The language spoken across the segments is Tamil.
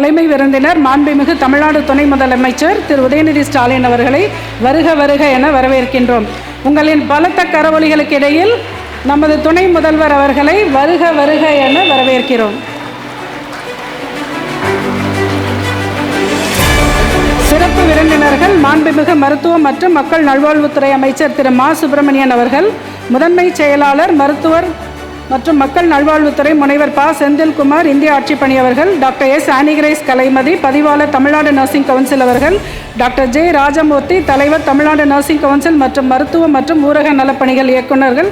தலைமை விருந்தினர் மாண்புமிகு தமிழ்நாடு துணை முதலமைச்சர் திரு உதயநிதி ஸ்டாலின் அவர்களை வருக வருக என வரவேற்கின்றோம். உங்களின் பலத்த கரவொலிகளுக்கு இடையில் நமது துணை முதல்வர் அவர்களை வருக வருக என வரவேற்கிறோம். சிறப்பு விருந்தினர்கள் மாண்புமிகு மருத்துவ மற்றும் மக்கள் நல்வாழ்வுத்துறை அமைச்சர் திரு மா சுப்பிரமணியன் அவர்கள், முதன்மை செயலாளர் மருத்துவர் மற்றும் மக்கள் நல்வாழ்வுத்துறை முனைவர் ப செந்தில்குமார் இந்திய ஆட்சிப்பணி அவர்கள், டாக்டர் எஸ் ஆனிகிரேஸ் கலைமதி பதிவாளர் தமிழ்நாடு நர்சிங் கவுன்சில் அவர்கள், டாக்டர் ஜே ராஜமூர்த்தி தலைவர் தமிழ்நாடு நர்சிங் கவுன்சில் மற்றும் மருத்துவ மற்றும் ஊரக நலப்பணிகள் இயக்குநர்கள்,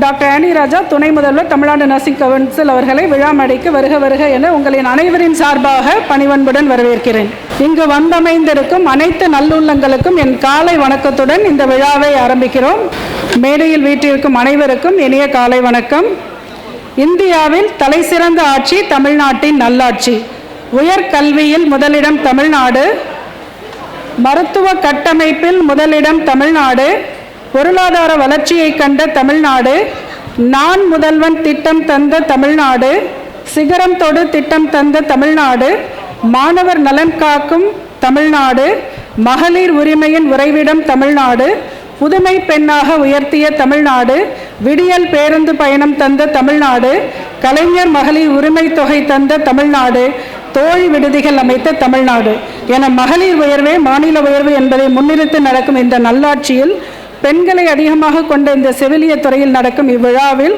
டாக்டர் ஆனி ராஜா துணை முதல்வர் தமிழ்நாடு நர்சிங் கவுன்சில் அவர்களை விழா மேடைக்கு வருக வருக என உங்களின் அனைவரின் சார்பாக பணிவன்புடன் வரவேற்கிறேன். இங்கு வந்தமைந்திருக்கும் அனைத்து நல்லுள்ளங்களுக்கும் என் காலை வணக்கத்துடன் இந்த விழாவை ஆரம்பிக்கிறோம். மேடையில் வீற்றிருக்கும் அனைவருக்கும் இனிய காலை வணக்கம். இந்தியாவில் தலைசிறந்த ஆட்சி தமிழ்நாட்டின் நல்லாட்சி. உயர்கல்வியில் முதலிடம் தமிழ்நாடு, மருத்துவ கட்டமைப்பில் முதலிடம் தமிழ்நாடு, பொருளாதார வளர்ச்சியை கண்ட தமிழ்நாடு, நான் முதல்வன் திட்டம் தந்த தமிழ்நாடு, சிகரம் தொடு திட்டம் தந்த தமிழ்நாடு, மாணவர் நலன் காக்கும் தமிழ்நாடு, மகளிர் உரிமையின் உறைவிடம் தமிழ்நாடு, புதுமை பெண்ணாக உயர்த்திய தமிழ்நாடு, விடியல் பேருந்து பயணம் தந்த தமிழ்நாடு, கலைஞர் மகளிர் உரிமை தொகை தந்த தமிழ்நாடு, தோழி விடுதிகள் அமைத்த தமிழ்நாடு என மகளிர் உயர்வே மாநில உயர்வு என்பதை முன்னிறுத்தி நடக்கும் இந்த நல்லாட்சியில் பெண்களை அதிகமாக கொண்ட இந்த செவிலிய துறையில் நடக்கும் இவ்விழாவில்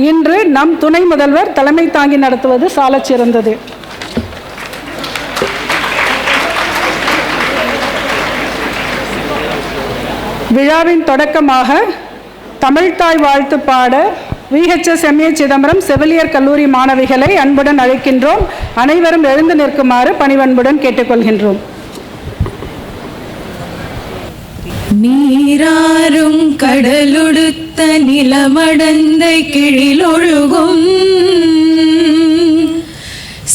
இன்று நம் துணை முதல்வர் தலைமை தாங்கி நடத்துவது சாலச் சிறந்தது. விழாவின் தொடக்கமாக தமிழ்தாய் வாழ்த்து பாட VHSMA சிதம்பரம் செவிலியர் கல்லூரி மாணவிகளை அன்புடன் அழைக்கின்றோம். அனைவரும் எழுந்து நிற்குமாறு பணிவன்புடன் கேட்டுக்கொள்கின்றோம். நீராறும் கடலுடுத்த நிலமடந்த கிழிலொழுகும்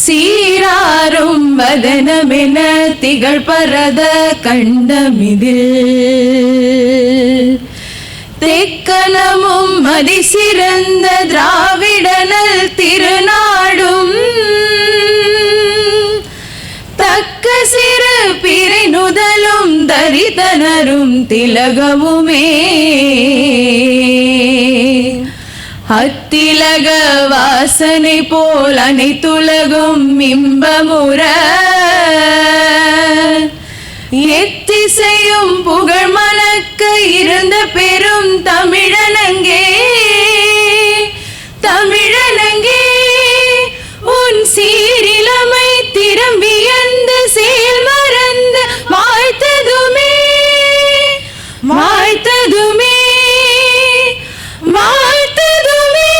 சீராரும் வதனமென திகழ் பரத கண்டமிதில் தெக்கணமும் அதிசிறந்த திராவிடனல் திருநாடும் தக்க சிறு பிறை நுதலும் தரிதனரும் திலகமுமே அத்திலக வாசனை போல் அனைத்துலகும் இன்பமுற எத்திசையும் புகழ் மணக்க இருந்த பெரும் தமிழனங்கே தமிழனங்கே உன் சீரிலமை திரும்பி அந்த செயல் மறந்து வாழ்த்ததுமே வாழ்த்ததுமே வாழ்த்ததுமே.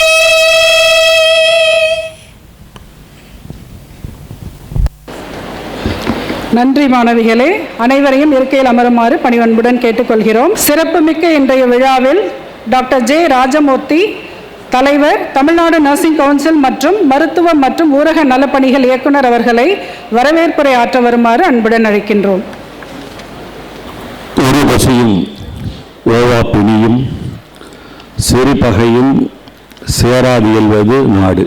நன்றி மாணவிகளே. அனைவரையும் இருக்கையில் அமருமாறு பணிவன்புடன் கேட்டுக்கொள்கிறோம். சிறப்புமிக்க இன்றைய விழாவில் டாக்டர் ஜே ராஜமூர்த்தி தலைவர் தமிழ்நாடு நர்சிங் கவுன்சில் மற்றும் மருத்துவ மற்றும் ஊரக நலப்பணிகள் இயக்குனர் அவர்களை வரவேற்புரை ஆற்ற வருமாறு அன்புடன் அழைக்கின்றோம். ஒரு பசியும் ஓவா பிணியும் சிறு பகையும் சேராது இயல்வது நாடு.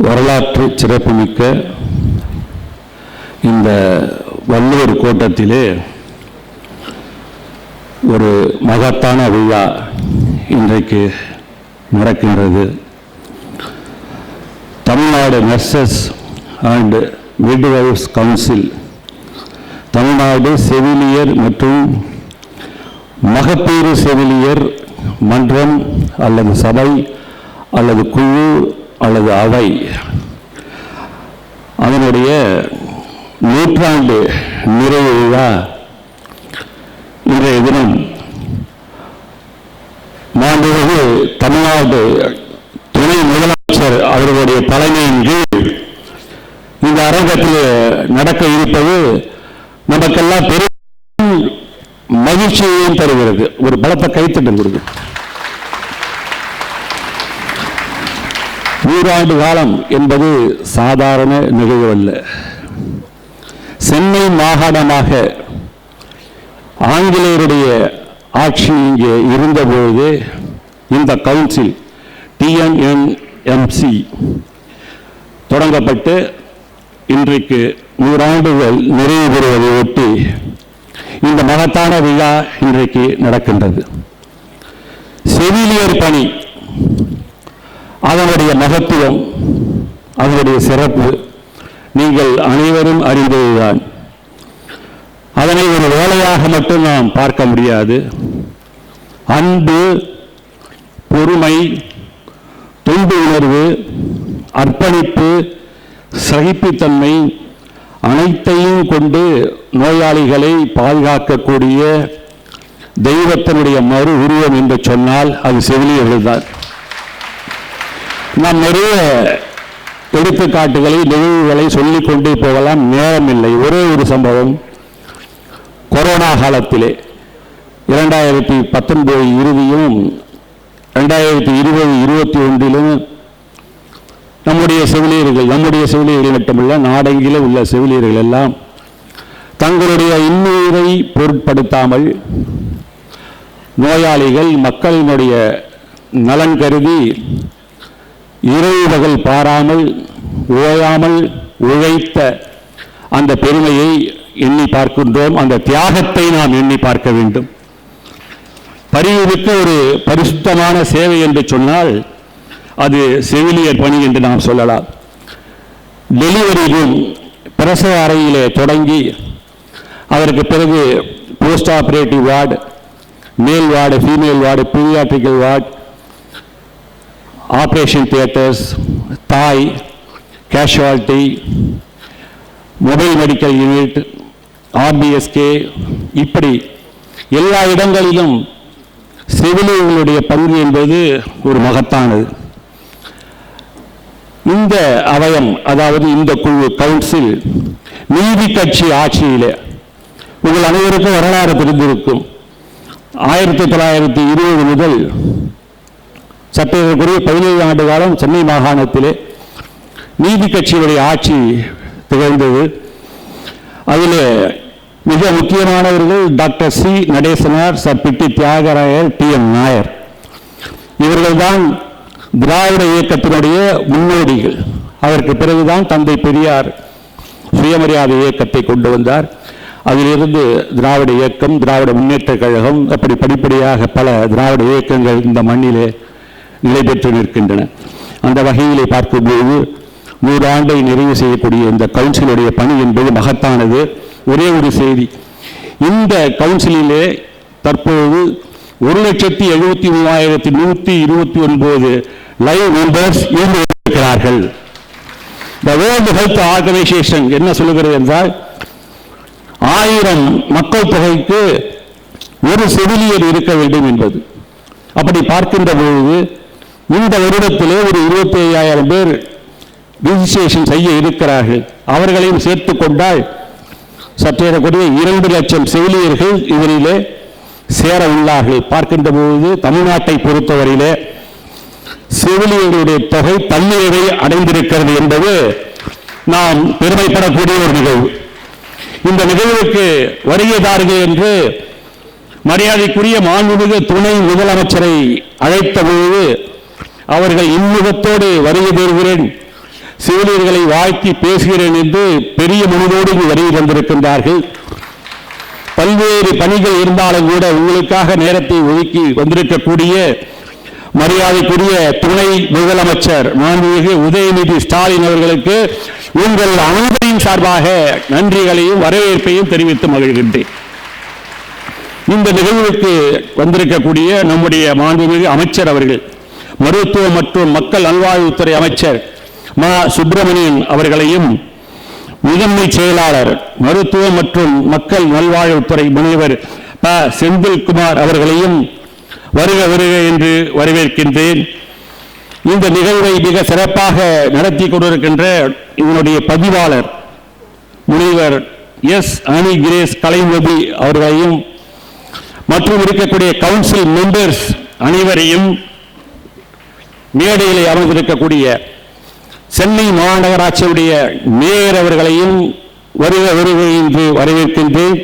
வரலாற்று சிறப்புமிக்க இந்த வள்ளுவர் கோட்டத்திலே ஒரு மகத்தான விழா இன்றைக்கு நடக்கின்றது. Tamil Nadu nurses and midwives council, Tamil Nadu செவிலியர் மற்றும் மகப்பேறு செவிலியர் மன்றம் அல்லது சபை அல்லது குழு அல்லது அவை, அதனுடைய நூற்றாண்டு நிறைவு விழா இன்றைய தினம் மாண்புமிகு தமிழ்நாடு துணை முதலமைச்சர் அவர்களுடைய தலைமையின் கீழ் இந்த அரங்கத்தில் நடக்க இருப்பது நமக்கெல்லாம் பெரும் மகிழ்ச்சியையும் தருகிறது. ஒரு பலத்த கைத்தட்டல் கொடுக்கும். 100 ஆண்டு காலம் என்பது சாதாரண நிகழ்வு அல்ல. சென்னை மாகாணமாக ஆங்கிலேயருடைய ஆட்சி இங்கே இருந்தபோது இந்த கவுன்சில் TNMC தொடங்கப்பட்டு இன்றைக்கு 100 ஆண்டுகள் நிறைவு பெறுவதை ஒட்டி இந்த மகத்தான விழா இன்றைக்கு நடக்கின்றது. செவிலியர் பணி, அதனுடைய மகத்துவம், அதனுடைய சிறப்பு நீங்கள் அனைவரும் அறிந்ததுதான். அதனை ஒரு வேலையாக மட்டும் நாம் பார்க்க முடியாது. அன்பு, பொறுமை, தொண்டு உணர்வு, அர்ப்பணிப்பு, சகிப்புத்தன்மை அனைத்தையும் கொண்டு நோயாளிகளை பாதுகாக்கக்கூடிய தெய்வத்தினுடைய மறு உருவம் என்று சொன்னால் அது செவிலியர்கள் தான். நாம் நிறைய எடுத்துக்காட்டுகளை, நிகழ்வுகளை சொல்லிக் கொண்டே போகலாம், நேரமில்லை. ஒரே ஒரு சம்பவம், கொரோனா காலத்திலே 2019 இறுதியும் 2020-21 நம்முடைய செவிலியர்கள் மட்டுமல்ல, நாடெங்கிலும் உள்ள செவிலியர்கள் எல்லாம் தங்களுடைய இன்னுயிரை பொருட்படுத்தாமல் நோயாளிகள் மக்களினுடைய நலன் கருதி இரவு பகல் பாராமல் ஓயாமல் உழைத்த அந்த பெருமையை எண்ணி பார்க்கின்றோம். அந்த தியாகத்தை நாம் எண்ணி பார்க்க வேண்டும். பரிவுமிக்க ஒரு பரிசுத்தமான சேவை என்று சொன்னால் அது செவிலியர் பணி என்று நாம் சொல்லலாம். டெலிவரி ரூம், பிரசவ அறையிலே தொடங்கி அதற்கு பிறகு post operative ward, male ward, female ward, paediatrical ward, operation theatres, தாய், casualty, mobile medical unit, RBSK, இப்படி எல்லா இடங்களிலும் செவிலியர்களுடைய பங்கு என்பது ஒரு மகத்தானது. இந்த அவயம், அதாவது இந்த குழு, கவுன்சில், நீதி கட்சி ஆட்சியிலே உங்கள் அனைவருக்கும் வரலாறு தெரிந்திருக்கும். 1920 முதல் சற்றேறக்குறைய 17 ஆண்டு காலம் சென்னை மாகாணத்திலே நீதி கட்சியுடைய ஆட்சி திகழ்ந்தது. அதில் மிக முக்கியமானவர்கள் டாக்டர் சி நடேசனார், சர் பிட்டி தியாகராயர், டி.எம். நாயர். இவர்கள்தான் திராவிட இயக்கத்தினுடைய முன்னோடிகள். அதற்கு பிறகுதான் தந்தை பெரியார் சுயமரியாதை இயக்கத்தை கொண்டு வந்தார். அதிலிருந்து திராவிட இயக்கம், திராவிட முன்னேற்ற கழகம், அப்படி படிப்படியாக பல திராவிட இயக்கங்கள் இந்த மண்ணிலே நிலை பெற்று நிற்கின்றன. அந்த வகையிலே பார்க்கும்போது 100 ஆண்டை நிறைவு செய்யக்கூடிய இந்த கவுன்சிலுடைய பணி என்பது மகத்தானது. ஒரே ஒரு செய்தி, இந்த கவுன்சிலிலே தற்போது 1,73,129 லைவ் மெம்பர்ஸ் இருக்கிறார்கள். The World Health Organization என்ன சொல்லுகிறது என்றால் 1000 மக்கள் தொகைக்கு ஒரு செவிலியர் இருக்க வேண்டும் என்பது. அப்படி பார்க்கின்ற பொழுது இந்த வருடத்திலே ஒரு 25,000 பேர் ரிஜிஸ்ட்ரேஷன் செய்ய இருக்கிறார்கள். அவர்களையும் சேர்த்துக் கொண்டால் சற்றேறக்குரிய 2 லட்சம் செவிலியர்கள் இவரிலே சேர உள்ளார்கள். பார்க்கின்ற பொழுது தமிழ்நாட்டை பொறுத்தவரையிலே செவிலியர்களுடைய தொகை தன்னிறைவை அடைந்திருக்கிறது என்பது நாம் பெருமைப்படக்கூடிய ஒரு நிகழ்வு. இந்த நிகழ்வுக்கு வருகைதார்கள் என்று மரியாதைக்குரிய மாண்புமிகு துணை முதலமைச்சரை அழைத்த பொழுது அவர்கள் இன்முகத்தோடு வருகை பெறுகிறேன், செவிலியர்களை வாழ்த்தி பேசுகிறேன் என்று பெரிய மனதோடு வருகை தந்திருக்கின்றார்கள். பல்வேறு பணிகள் இருந்தாலும் கூட உங்களுக்காக நேரத்தை ஒதுக்கி வந்திருக்கக்கூடிய மரியாதைக்குரிய துணை முதலமைச்சர் மாண்புமிகு உதயநிதி ஸ்டாலின் அவர்களுக்கு உங்கள் அனைவரின் சார்பாக நன்றிகளையும் வரவேற்பையும் தெரிவித்து மகிழ்கின்றேன். இந்த நிகழ்வுக்கு வந்திருக்கக்கூடிய நம்முடைய மாண்புமிகு அமைச்சர் அவர்கள், மருத்துவம் மற்றும் மக்கள் நல்வாழ்வுத்துறை அமைச்சர் மா சுப்பிரமணியன் அவர்களையும், முதன்மை செயலாளர் மருத்துவம் மற்றும் மக்கள் நல்வாழ்வுத்துறை முனைவர் ப. செந்தில்குமார் அவர்களையும் வருக வருக என்று வரவேற்கின்றேன். இந்த நிகழ்வை மிக சிறப்பாக நடத்தி கொண்டிருக்கின்ற இதனுடைய பதிவாளர் முனைவர் எஸ். அனி கிரேஸ் கலைமதி அவர்களையும் மற்றும் இருக்கக்கூடிய கவுன்சில் மெம்பர்ஸ் அனைவரையும், மேடையில் அமர்ந்திருக்கக்கூடிய சென்னை மாநகராட்சியுடைய மேயர் அவர்களையும் வருக வருக என்று வரவேற்கின்றேன்.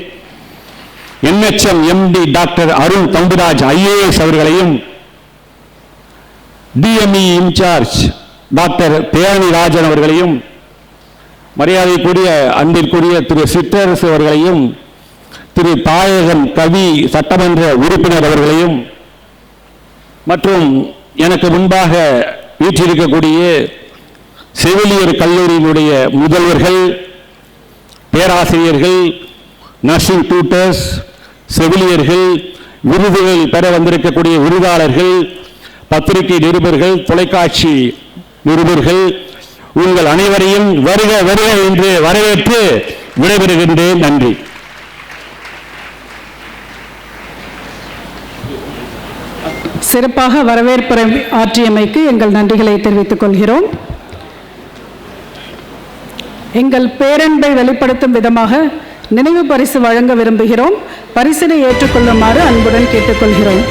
NHM MD doctor Arun Thamburaj IAS அவர்களையும், DME incharge doctor Theni Rajan அவர்களையும், மரியாதைக்குரிய அன்பிற்குரிய திரு சிற்றரசு அவர்களையும், திரு தாயகம் கவி சட்டமன்ற உறுப்பினர் அவர்களையும், மற்றும் எனக்கு முன்பாக வீற்றிருக்கக்கூடிய செவிலியர் கல்லூரியினுடைய முதல்வர்கள், பேராசிரியர்கள், நர்சிங் டியூட்டர்ஸ், செவிலியர்கள், விருதுகள் பெற வந்திருக்கக்கூடிய விருதாளர்கள், பத்திரிகை நிருபர்கள், தொலைக்காட்சி நிருபர்கள், உங்கள் அனைவரையும் வருக வருக என்று வரவேற்று விடைபெறுகின்றேன். நன்றி. சிறப்பாக வரவேற்புரை ஆற்றியமைக்கு எங்கள் நன்றிகளை தெரிவித்துக் கொள்கிறோம். எங்கள் பேரன்பை வெளிப்படுத்தும் விதமாக நினைவு பரிசு வழங்க விரும்புகிறோம். பரிசினை ஏற்றுக்கொள்ளுமாறு அன்புடன் கேட்டுக்கொள்கிறோம்.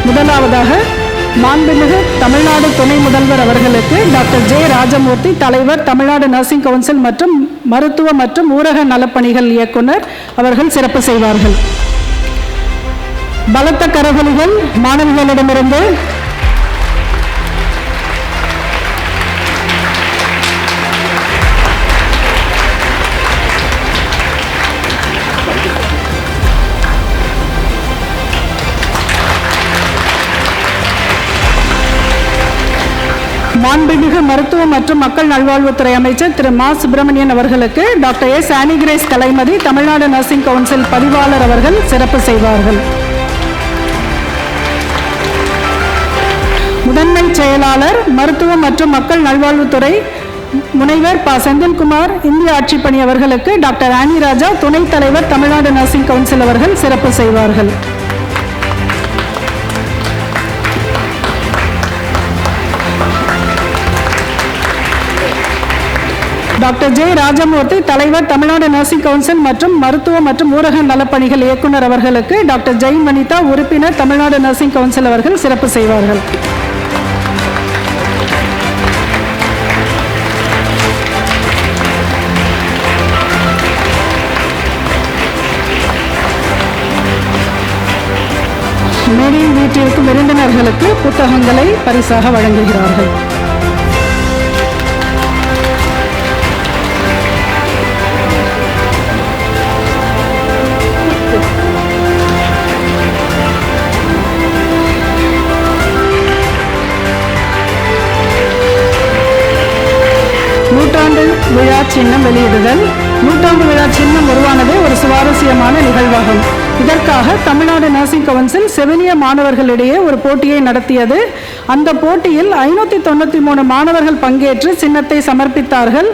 முதலாவதாக மாண்புமிகு தமிழ்நாடு துணை முதல்வர் அவர்களுக்கு டாக்டர் ஜே ராஜமூர்த்தி, தலைவர், தமிழ்நாடு நர்சிங் கவுன்சில் மற்றும் மருத்துவ மற்றும் ஊரக நலப்பணிகள் இயக்குனர் அவர்கள் சிறப்பு செய்வார்கள். பலத்த கரவொலிகள் மாணவிகளிடமிருந்து. மாண்புமிகு மருத்துவ மற்றும் மக்கள் நல்வாழ்வுத்துறை அமைச்சர் திரு மா சுப்பிரமணியன் அவர்களுக்கு டாக்டர் எஸ் ஆனிகிரேஸ் கலைமதி, தமிழ்நாடு நர்சிங் கவுன்சில் பதிவாளர் அவர்கள் சிறப்பு செய்வார்கள். முதன்மை செயலாளர் மருத்துவ மற்றும் மக்கள் நல்வாழ்வுத்துறை முனைவர் ப செந்தில்குமார், இந்திய ஆட்சிப்பணி அவர்களுக்கு டாக்டர் ஆனி ராஜா, துணைத் தலைவர், தமிழ்நாடு நர்சிங் கவுன்சில் அவர்கள் சிறப்பு செய்வார்கள். டாக்டர் ஜே ராஜமூர்த்தி, தலைவர், தமிழ்நாடு நர்சிங் கவுன்சில் மற்றும் மருத்துவ மற்றும் ஊரக நலப்பணிகள் இயக்குனர் அவர்களுக்கு டாக்டர் ஜெய் வனிதா, உறுப்பினர், தமிழ்நாடு நர்சிங் கவுன்சில் அவர்கள் சிறப்பு செய்வார்கள். மேடையில் வீட்டிற்கும் விருந்தினர்களுக்கு புத்தகங்களை பரிசாக வழங்குகிறார்கள். நூற்றாண்டு விழா சின்னம் வெளியிடுதல். நூற்றாண்டு விழா சின்னம் உருவானது ஒரு சுவாரஸ்யமான நிகழ்வாகும். இதற்காக தமிழ்நாடு நர்சிங் கவுன்சில் செவிலிய மாணவர்களிடையே ஒரு போட்டியை நடத்தியது. அந்த போட்டியில் 593 மாணவர்கள் பங்கேற்று சின்னத்தை சமர்ப்பித்தார்கள்.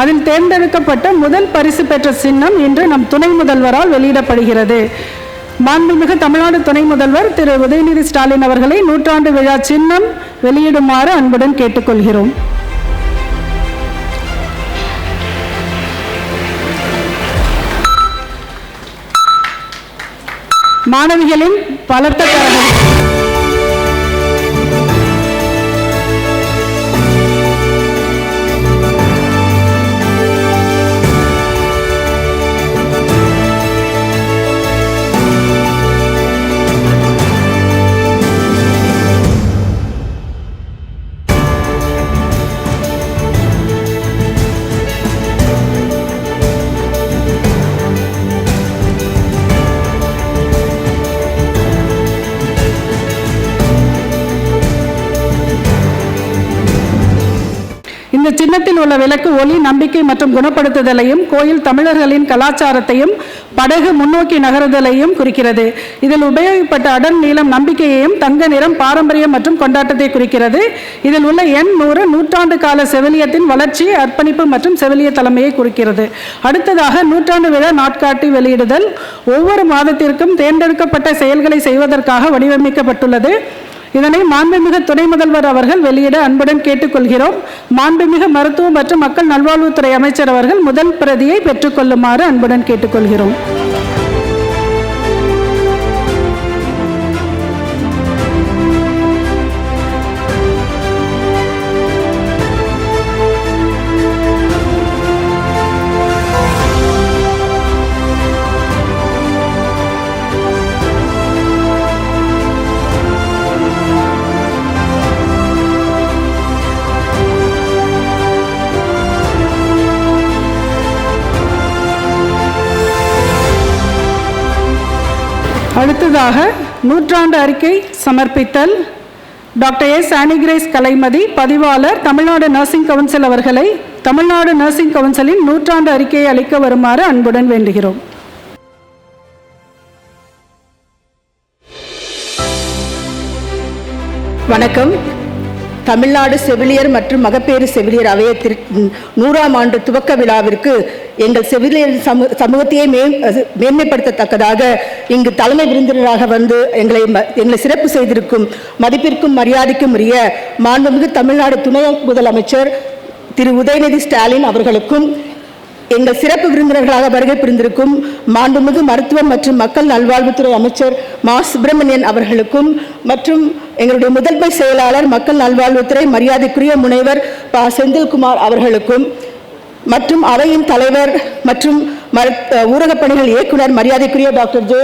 அதில் தேர்ந்தெடுக்கப்பட்ட முதல் பரிசு பெற்ற சின்னம் இன்று நம் துணை முதல்வரால் வெளியிடப்படுகிறது. மாண்புமிகு தமிழ்நாடு துணை முதல்வர் திரு உதயநிதி ஸ்டாலின் அவர்களை நூற்றாண்டு விழா சின்னம் வெளியிடுமாறு அன்புடன் கேட்டுக்கொள்கிறோம். மாணவிகளின் பலத்த கரங்கள். இந்த சின்னத்தில் உள்ள விளக்கு ஒளி, நம்பிக்கை மற்றும் குணப்படுத்துதலையும், கோயில் தமிழர்களின் கலாச்சாரத்தையும், படகு முன்னோக்கி நகருதலையும் குறிக்கிறது. இதில் உபயோகிக்கப்பட்ட அடர் நீளம் நம்பிக்கையையும், தங்க நிறம் பாரம்பரியம் மற்றும் கொண்டாட்டத்தை குறிக்கிறது. இதில் உள்ள எண் 100 நூற்றாண்டு கால செவிலியத்தின் வளர்ச்சி, அர்ப்பணிப்பு மற்றும் செவிலிய தலைமையை குறிக்கிறது. அடுத்ததாக நூற்றாண்டு விழா நாட்காட்டி வெளியிடுதல். ஒவ்வொரு மாதத்திற்கும் தேர்ந்தெடுக்கப்பட்ட செயல்களை செய்வதற்காக வடிவமைக்கப்பட்டுள்ளது. இதனை மாண்புமிகு துணை முதல்வர் அவர்கள் வெளியிட அன்புடன் கேட்டுக்கொள்கிறோம். மாண்புமிகு மருத்துவ மற்றும் மக்கள் நல்வாழ்வுத்துறை அமைச்சர் அவர்கள் முதல் பிரதியை பெற்றுக்கொள்ளுமாறு அன்புடன் கேட்டுக்கொள்கிறோம். அடுத்ததாக நூற்றாண்டு அறிக்கை சமர்ப்பித்தல். டாக்டர் எஸ் ஆனிகிரேஸ் கலைமதி, பதிவாளர், தமிழ்நாடு நர்சிங் கவுன்சில் அவர்களை தமிழ்நாடு நர்சிங் கவுன்சிலின் நூற்றாண்டு அறிக்கையை அளிக்க வருமாறு அன்புடன் வேண்டுகிறோம். வணக்கம். தமிழ்நாடு செவிலியர் மற்றும் மகப்பேறு செவிலியர் அவையத்தின் 100ஆம் ஆண்டு துவக்க விழாவிற்கு எங்கள் செவிலியர் சமூகத்தையே மேன்மைப்படுத்தத்தக்கதாக இங்கு தலைமை விருந்தினராக வந்து எங்களை சிறப்பு செய்திருக்கும் மதிப்பிற்கும் மரியாதைக்கும் உரிய மாண்புமிகு தமிழ்நாடு துணை முதலமைச்சர் திரு உதயநிதி ஸ்டாலின் அவர்களுக்கும், எங்கள் சிறப்பு விருந்தினர்களாக வருகை புரிந்திருக்கும் மாண்புமிகு மருத்துவம் மற்றும் மக்கள் நல்வாழ்வுத்துறை அமைச்சர் மா சுப்பிரமணியன் அவர்களுக்கும், மற்றும் எங்களுடைய முதன்மை செயலாளர் மக்கள் நல்வாழ்வுத்துறை மரியாதைக்குரிய முனைவர் ப செந்தில்குமார் அவர்களுக்கும், மற்றும் அவையின் தலைவர் மற்றும் ஊரகப் பணிகள் இயக்குனர் மரியாதைக்குரிய டாக்டர் ஜே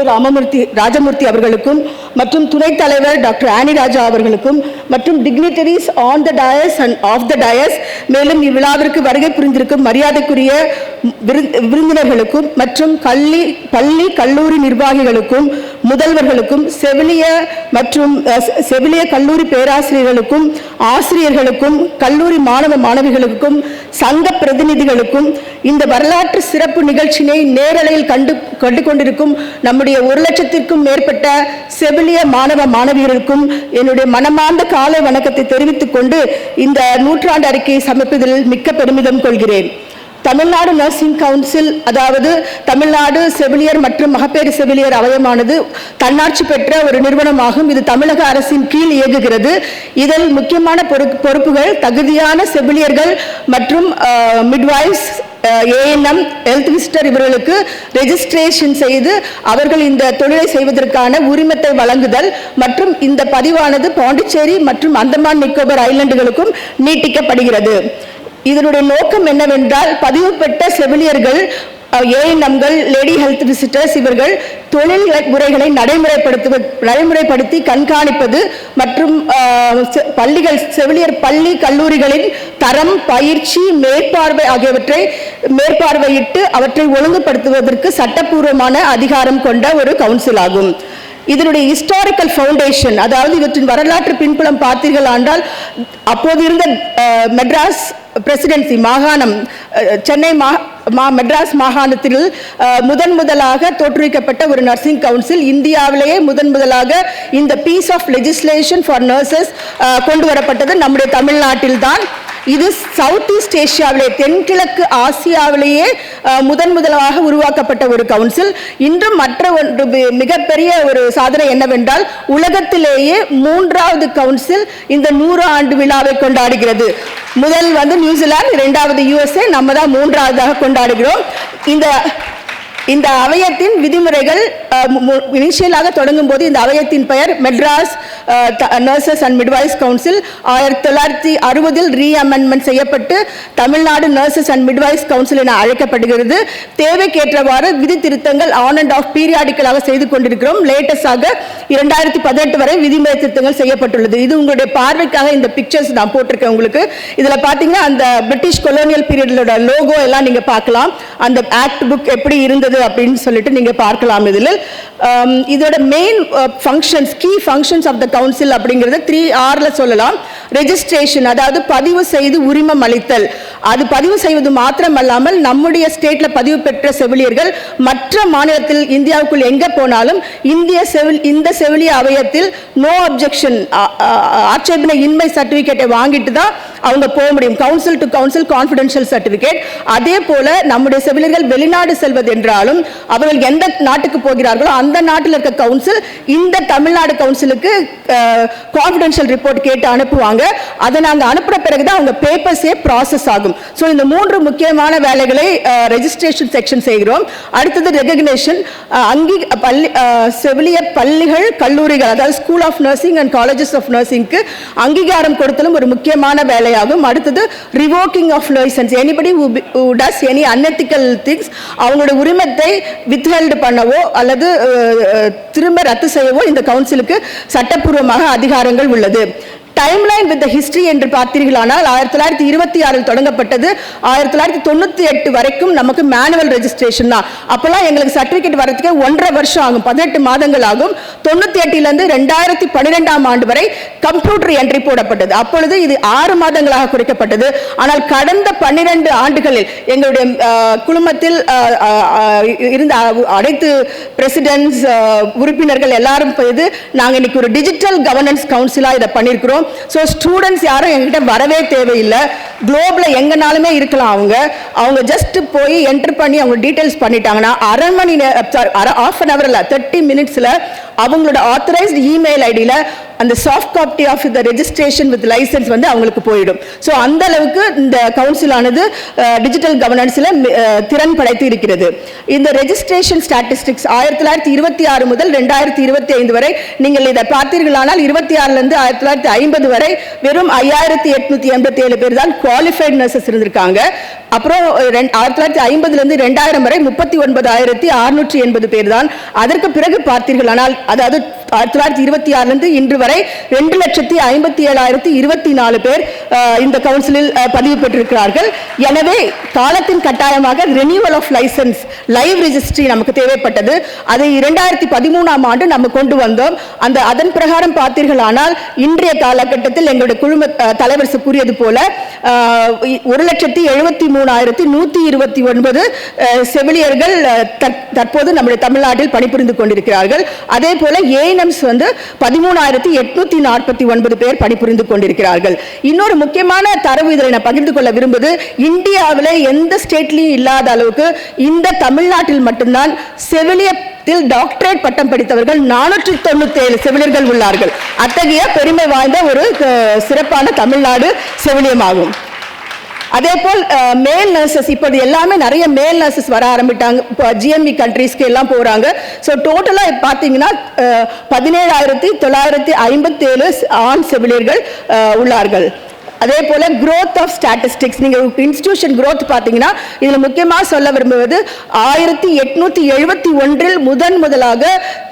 ராஜமூர்த்தி அவர்களுக்கும், மற்றும் துணைத் தலைவர் டாக்டர் ஆனி ராஜா அவர்களுக்கும், மற்றும் dignitaries on the dais and off the dais, மேலும் இவ்விழாவிற்கு வருகை புரிந்திருக்கும் மரியாதைக்குரிய விருந்தினர்களுக்கும், மற்றும் பள்ளி கல்லூரி நிர்வாகிகளுக்கும், முதல்வர்களுக்கும், செவிலிய கல்லூரி பேராசிரியர்களுக்கும், ஆசிரியர்களுக்கும், கல்லூரி மாணவிகளுக்கும், சங்க பிரதிநிதிகளுக்கும், இந்த வரலாற்று சிறப்பு நிகழ்ச்சியினை நேரலையில் கண்டு கொண்டிருக்கும் நம்முடைய 1 லட்சத்திற்கும் மேற்பட்ட செவிலிய மாணவியர்களுக்கும் என்னுடைய மனமார்ந்த காலை வணக்கத்தை தெரிவித்துக் கொண்டு இந்த நூற்றாண்டு அறிக்கையை சமர்ப்பதில் மிக்க பெருமிதம் கொள்கிறேன். தமிழ்நாடு நர்சிங் கவுன்சில், அதாவது தமிழ்நாடு செவிலியர் மற்றும் மகப்பேறு செவிலியர் அவையமானது தன்னாட்சி பெற்ற ஒரு நிறுவனமாகும். இது தமிழக அரசின் கீழ் இயங்குகிறது. இதில் முக்கியமான பொறுப்புகள் தகுதியான செவிலியர்கள் மற்றும் மிட்வைஸ், ANM, ஹெல்த் விசிட்டர் இவர்களுக்கு ரெஜிஸ்ட்ரேஷன் செய்து அவர்கள் இந்த தொழிலை செய்வதற்கான உரிமத்தை வழங்குதல், மற்றும் இந்த பதிவானது பாண்டிச்சேரி மற்றும் அந்தமான் நிக்கோபர் ஐலண்டுகளுக்கும் நீட்டிக்கப்படுகிறது. இதனுடைய நோக்கம் என்னவென்றால், பதிவு பெற்ற செவிலியர்கள், ANMகள், லேடி ஹெல்த் விசிட்டர்ஸ் இவர்கள் தொழில் முறைகளை நடைமுறைப்படுத்தி கண்காணிப்பது மற்றும் செவிலியர் பள்ளி கல்லூரிகளின் தரம், பயிற்சி, மேற்பார்வை ஆகியவற்றை மேற்பார்வையிட்டு அவற்றை ஒழுங்குபடுத்துவதற்கு சட்டப்பூர்வமான அதிகாரம் கொண்ட ஒரு கவுன்சில் ஆகும். இதனுடைய ஹிஸ்டாரிக்கல் ஃபவுண்டேஷன், அதாவது இவற்றின் வரலாற்று பின்புலம் பார்த்தீர்கள் என்றால், அப்போது இருந்த மெட்ராஸ் பிரசிடென்சி மாகாணம், சென்னை மெட்ராஸ் மாகாணத்தில் முதலாக தோற்றுவிக்கப்பட்ட ஒரு நர்சிங் கவுன்சில். இந்தியாவிலேயே முதலாக இந்த piece of legislation for nurses கொண்டு வரப்பட்டது நம்முடைய தமிழ்நாட்டில்தான். இது சவுத் ஈஸ்ட் ஏசியாவிலே, தென்கிழக்கு ஆசியாவிலேயே முதலாக உருவாக்கப்பட்ட ஒரு கவுன்சில். இன்றும் மற்ற மிகப்பெரிய ஒரு சாதனை என்னவென்றால், உலகத்திலேயே 3வது கவுன்சில் இந்த 100 ஆண்டு விழாவை கொண்டாடுகிறது. முதல் நியூசிலாந்து, 2வது USA, நம்ம தான் 3வதாக கொண்டாடுகிறோம். இந்த அவையத்தின் விதிமுறைகள் இனிஷியலாக தொடங்கும் போது இந்த அவையத்தின் பெயர் Madras nurses and midwives council 1960 ரீஅமெண்ட்மெண்ட் செய்யப்பட்டு Tamil Nadu nurses and midwives council என அழைக்கப்படுகிறது. தேவைக்கேற்றவாறு விதி திருத்தங்கள் ஆன் அண்ட் ஆஃப் பீரியாடிக்கலாக செய்து கொண்டிருக்கிறோம். லேட்டஸ்டாக 2018 வரை விதிமுறை திருத்தங்கள் செய்யப்பட்டுள்ளது. இது உங்களுடைய பார்வைக்காக இந்த பிக்சர்ஸ் நான் போட்டிருக்கேன் உங்களுக்கு. இதில் பார்த்தீங்கன்னா அந்த பிரிட்டிஷ் கொலோனியல் பீரியடோட லோகோ எல்லாம் நீங்கள் பார்க்கலாம். அந்த ஆக்ட் புக் எப்படி இருந்தது அப்படின்னு சொல்லிட்டு நீங்க பார்க்கலாம். இதோட main functions, key functions of the council அப்படிங்கிறது 3Rல சொல்லலாம். ரெஜிஸ்ட்ரேஷன், அதாவது பதிவு செய்து உரிமம் அளித்தல். அது பதிவு செய்வது மாத்திரமல்லாமல் நம்முடைய ஸ்டேட்ல பதிவு பெற்ற செவிலியர்கள் மற்ற மாநிலத்தில் இந்தியாவுக்குள் எங்க போனாலும் இந்த செவிலிய அவையத்தில் நோ அப்ஜெக்ஷன், ஆட்சேபனை இன்மை சர்டிபிகேட்டை வாங்கிட்டு தான் அவங்க போக முடியும். Council to council confidential certificate. அதே போல நம்முடைய செவிலியர்கள் வெளிநாடு செல்வது என்றாலும் அவர்கள் எந்த நாட்டுக்கு போகிறார்களோ அந்த நாட்டில் இருக்க கவுன்சில் இந்த தமிழ்நாடு கவுன்சிலுக்கு கான்ஃபிடென்ஷியல் ரிப்போர்ட் கேட்டு அனுப்புவாங்க. அதை நாங்கள் அனுப்புற பிறகுதான் அவங்க பேப்பர்ஸே ப்ராசஸ் ஆகும். ஸோ இந்த 3 முக்கியமான வேலைகளை ரெஜிஸ்ட்ரேஷன் செக்ஷன் செய்கிறோம். அடுத்தது ரெகக்னேஷன், செவிலிய பள்ளிகள், கல்லூரிகள், அதாவது school of nursing and colleges of நர்சிங்க்கு அங்கீகாரம் கொடுத்தலும் ஒரு முக்கியமான வேலையாகும். அடுத்தது revoking of licence, anybody who does any unethical things, அவங்களோட உரிமத்தை வித்ஹெல்டு பண்ணவோ அல்லது திரும்ப ரத்து செய்யவோ இந்த கவுன்சிலுக்கு சட்டப்பூர்வமாக அதிகாரங்கள் உள்ளது. டைம்லைன் வித் ஹிஸ்டரி என்று பார்த்தீர்களானால் 1926 தொடங்கப்பட்டது, 1998 வரைக்கும் நமக்கு மேனுவல் ரெஜிஸ்ட்ரேஷன் தான். அப்பெல்லாம் எங்களுக்கு சர்டிபிகேட் வரதுக்கு 1.5 வருஷம் ஆகும், 18 மாதங்கள் ஆகும். 98 2012 ஆண்டு வரை கம்ப்யூட்டர் என்ட்ரி போடப்பட்டது. அப்பொழுது இது 6 மாதங்களாக குறைக்கப்பட்டது. ஆனால் கடந்த 12 ஆண்டுகளில் எங்களுடைய குழுமத்தில் இருந்த அனைத்து பிரசிடென்ட்ஸ் உறுப்பினர்கள் எல்லாரும் போது நாங்கள் இன்னைக்கு ஒரு டிஜிட்டல் கவர்னன்ஸ் கவுன்சிலாக இதை பண்ணியிருக்கிறோம். ஸோ ஸ்டூடெண்ட்ஸ் யாரும் எங்ககிட்ட வரவே தேவையில்லை, குளோபில் எங்கனாலுமே இருக்கலாம். அவங்க ஜஸ்ட் போய் என்டர் பண்ணி அவங்க டீட்டெயில்ஸ் பண்ணிட்டாங்கன்னா half an hour 30 மினிட்ஸில் அவங்களோட ஆத்தரைஸ்டு இமெயில் ஐடியில் அந்த soft copy of the registration with licence வந்து அவங்களுக்கு போயிடும். ஸோ அந்த அளவுக்கு இந்த கவுன்சிலானது டிஜிட்டல் கவர்னன்ஸில் திறன் படைத்து இருக்கிறது. இந்த ரெஜிஸ்ட்ரேஷன் ஸ்டாட்டிஸ்டிக்ஸ் 1926 முதல் 2025 வரை நீங்கள் இதை பார்த்தீர்களானால் 26 1950 வரை வெறும் 5887 பேர் தான் குவாலிஃபைட் நர்சஸ் இருந்திருக்காங்க. அப்புறம் 1950 2000 வரை 39,680 பேர் தான். அதற்கு பிறகு பார்த்தீர்களானால் அதாவது 1926 இன்று வரை 2,57,024 பேர் இந்த கவுன்சிலில் பதிவு பெற்றிருக்கிறார்கள். எனவே காலத்தின் கட்டாயமாக renewal of licence live registry நமக்கு தேவைப்பட்டது. அதை 2013 ஆண்டு நம்ம கொண்டு வந்தோம். அதன் பிரகாரம் பார்த்தீர்களானால் இன்றைய காலகட்டத்தில் எங்களுடைய குழும தலைவர் கூறியது போல 1,73,129 செவிலியர்கள் தற்போது நம்முடைய தமிழ்நாட்டில் பணிபுரிந்து கொண்டிருக்கிறார்கள். அதே போல ஏஎன்எம்ஸ் 13,849 பேர் பணிபுரிந்து கொண்டிருக்கிறார்கள். இன்னொரு முக்கியமான தரவு இதில் நான் பகிர்ந்து கொள்ள விரும்புவது, இந்தியாவில் எந்த ஸ்டேட்லையும் இல்லாத அளவுக்கு இந்த தமிழ்நாட்டில் மட்டும்தான் செவிலியத்தில் டாக்டரேட் பட்டம் படித்தவர்கள் 497 செவிலியர்கள் உள்ளார்கள். அத்தகைய பெருமை வாய்ந்த ஒரு சிறப்பான தமிழ்நாடு செவிலியமாகும். அதே போல் மேல் நர்சஸ் இப்போது எல்லாமே நிறைய மேல் நர்சஸ் வர ஆரம்பிட்டாங்க. இப்போ ஜிஎம்இ கண்ட்ரீஸ்க்கு எல்லாம் போகிறாங்க. ஸோ டோட்டலாக பார்த்தீங்கன்னா 17,957 ஆண் செவிலியர்கள் உள்ளார்கள். அதே போல growth of statistics, நீங்கள் இன்ஸ்டிடியூஷன் growth பார்த்தீங்கன்னா இதில் முக்கியமாக சொல்ல விரும்புவது 1871 முதலாக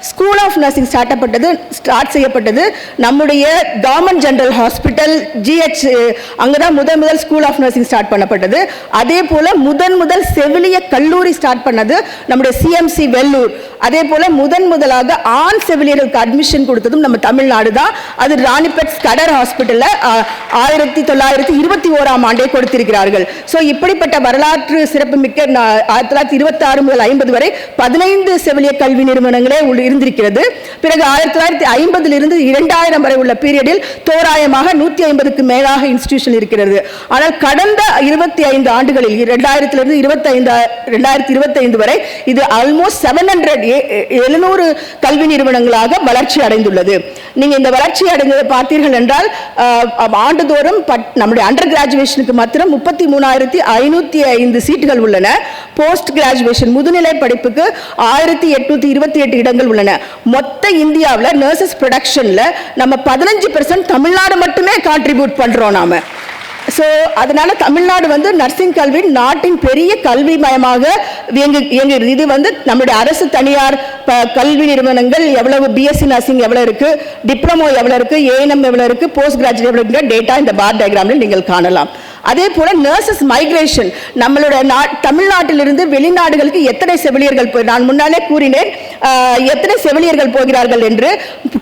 ஸ்கூல் ஆஃப் நர்சிங் ஸ்டார்ட் செய்யப்பட்டது. நம்முடைய கவர்மெண்ட் ஜெனரல் ஹாஸ்பிட்டல் GH அங்கே தான் முதல் ஸ்கூல் ஆஃப் நர்சிங் ஸ்டார்ட் பண்ணப்பட்டது. அதே போல முதல் செவிலிய கல்லூரி ஸ்டார்ட் பண்ணது நம்முடைய CMC வெள்ளூர். அதே போல முதலாக ஆண் செவிலியர்களுக்கு அட்மிஷன் கொடுத்ததும் நம்ம தமிழ்நாடு தான். அது ராணிப்பேட் ஸ்கடர் ஹாஸ்பிட்டலில் 1921 ஆண்டே கொடுத்திருக்கிறார்கள். ஸோ இப்படிப்பட்ட வரலாற்று சிறப்புமிக்க 1926 முதல் 50 வரை 15 செவிலிய கல்வி நிறுவனங்களே இருந்திருக்கிறது. பிறகு 1950 இருந்து 2000 வரை உள்ள பீரியடில் தோராயமாக 150க்கு மேலாக இன்ஸ்டிடியூஷன் இருக்கிறது. ஆனால் கடந்த 25 ஆண்டுகளில் 2000 2025 வரை இது ஆல்மோஸ்ட் 700 கல்வி நிறுவனங்களாக வளர்ச்சி அடைந்துள்ளது. நீங்க இந்த வளர்ச்சி அடைந்ததை பார்த்தீர்கள் என்றால் ஆண்டுதோறும் நம்முடைய அண்டர் கிராஜுவேஷனுக்கு மாத்திரம் 33,505 சீட்டுகள் உள்ளன. போஸ்ட் கிராஜுவேஷன் முதுநிலை படிப்புக்கு 1,828 இடங்கள் உள்ளன. மொத்த இந்தியாவில் நர்சஸ் ப்ரொடக்ஷன்ல நம்ம 15% தமிழ்நாடு மட்டுமே கான்ட்ரிபியூட் பண்றோம் நாம. ஸோ அதனால தமிழ்நாடு நர்சிங் கல்வி நாட்டின் பெரிய கல்வி மயமாக இயங்குகிறது. இது நம்முடைய அரசு தனியார் கல்வி நிறுவனங்கள் எவ்வளவு BSc நர்சிங் எவ்வளவு இருக்கு, டிப்ளமோ எவ்வளவு இருக்கு, ANM எவ்வளவு இருக்கு, போஸ்ட் கிராஜுவேட் எவ்வளவு இருக்கு, டேட்டா இந்த பார் டயக்ராமில் நீங்கள் காணலாம். அதே போல நர்சஸ் மைக்ரேஷன், நம்மளுடைய தமிழ்நாட்டிலிருந்து வெளிநாடுகளுக்கு எத்தனை செவிலியர்கள் நான் முன்னாலே கூறினேன் எத்தனை செவிலியர்கள் போகிறார்கள் என்று.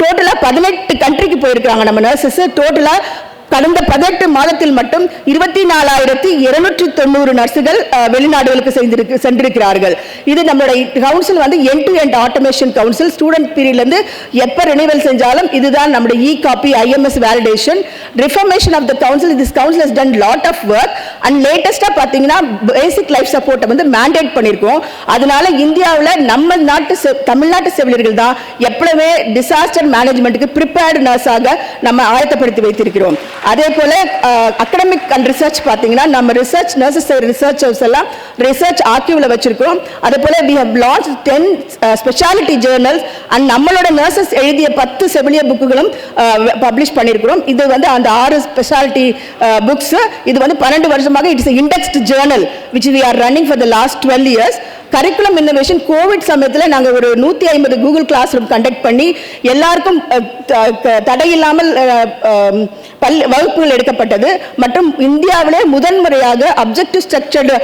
டோட்டலா 18 கண்ட்ரிக்கு போயிருக்காங்க நம்ம நர்சஸ். டோட்டலா கடந்த 18 மாதத்தில் மட்டும் 24,290 நர்சுகள் வெளிநாடுகளுக்கு சென்றிருக்கிறார்கள். இது நம்மளுடைய council end to end automation council. Student பீரியட்ல இருந்து எப்ப ரினிவல் செஞ்சாலும் இதுதான் நம்முடைய e-copy IMS validation reformation of the council. This council has done lot of work and லேட்டஸ்டா பாத்தீங்கன்னா பேசிக் லைஃப் சப்போர்ட்டை மேண்டேட் பண்ணியிருக்கோம். அதனால இந்தியாவில் நம்ம தமிழ்நாட்டு செவிலியர்கள் தான் எப்பவுமே டிசாஸ்டர் மேனேஜ்மெண்ட்டுக்கு ப்ரிப்பேர்டு நர்ஸாக நம்ம ஆயத்தப்படுத்தி வைத்திருக்கிறோம். அதே போல அகாடமிக் அண்ட் ரிசர்ச் பார்த்தீங்கன்னா நம்ம ரிசர்ச் நர்சஸ் ரிசர்ச் ஹவுஸ் எல்லாம் ரிசர்ச் ஆர்கியூவில் வச்சிருக்கோம். அதே போல we have launched 10 speciality journals and நம்மளோட நர்சஸ் எழுதிய 10 செவிலிய புக்குகளும் பப்ளிஷ் பண்ணியிருக்கிறோம். இது அந்த 6 ஸ்பெஷாலிட்டி புக்ஸ். இது 12 வருஷமாக it's indexed Journal which we are running for the last 12 years. Curriculum innovation Covid சமயத்தில் நாங்கள் ஒரு 150 கூகுள் கிளாஸ் ரூம் கண்டக்ட் பண்ணி எல்லாருக்கும் தடையில்லாமல் வகுப்புகள் எடுக்கப்பட்டது. மற்றும் இந்தியாவிலே முதன்முறையாக objective structured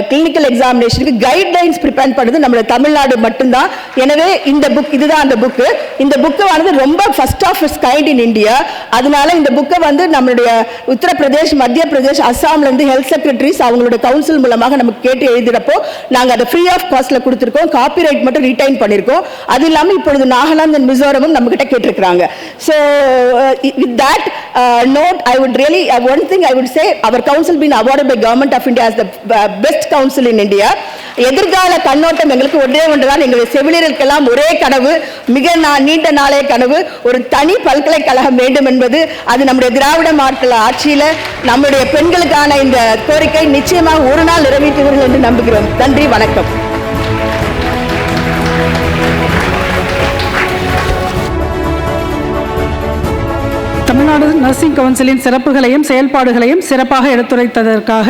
clinical எக்ஸாமினேஷனுக்கு guidelines prepare பண்ணது நம்மளுடைய தமிழ்நாடு மட்டும்தான். எனவே இந்த புக் இதுதான் அந்த புக்கு. இந்த புக்கு வந்து ரொம்ப first of its kind in India. அதனால இந்த புக்கை வந்து நம்மளுடைய உத்தரப்பிரதேஷ், மத்திய பிரதேஷ், அஸ்ஸாம்லேருந்து ஹெல்த் செக்ரட்டரிஸ் அவங்களோட கவுன்சில் மூலமாக நமக்கு கேட்டு எழுதுறப்போ நாங்கள் அதை ஃப்ரீ ஆஃப் காஸ்ட்டில் கொடுத்துருக்கோம். காப்பிரைட் மட்டும் ரீடைன் பண்ணியிருக்கோம். அது இல்லாமல் இப்பொழுது நாகாலாந்து அண்ட் மிசோரமும் நம்மகிட்ட கேட்டிருக்கிறாங்க. So with that note, I would really one thing I would say, our council been awarded by Government of India as the best council in India. எதிர்கால கண்ணோட்டம் எங்களுக்கு ஒன்றே ஒன்றுதான். எங்களுடைய செவிலியர்களுக்கெல்லாம் ஒரே கனவு, மிக நீண்ட நாளைய கனவு, ஒரு தனி பல்கலைக்கழகம் வேண்டும் என்பது. அது நம்முடைய திராவிட மாடல் ஆட்சியில் நம்முடைய பெண்களுக்கான இந்த கோரிக்கை நிச்சயமாக ஒரு நாள் நிறைவேற்றுவீர்கள் என்று நம்புகிறோம். நன்றி, வணக்கம். தமிழ்நாடு நர்சிங் கவுன்சிலின் சிறப்புகளையும் செயல்பாடுகளையும் சிறப்பாக எடுத்துரைத்ததற்காக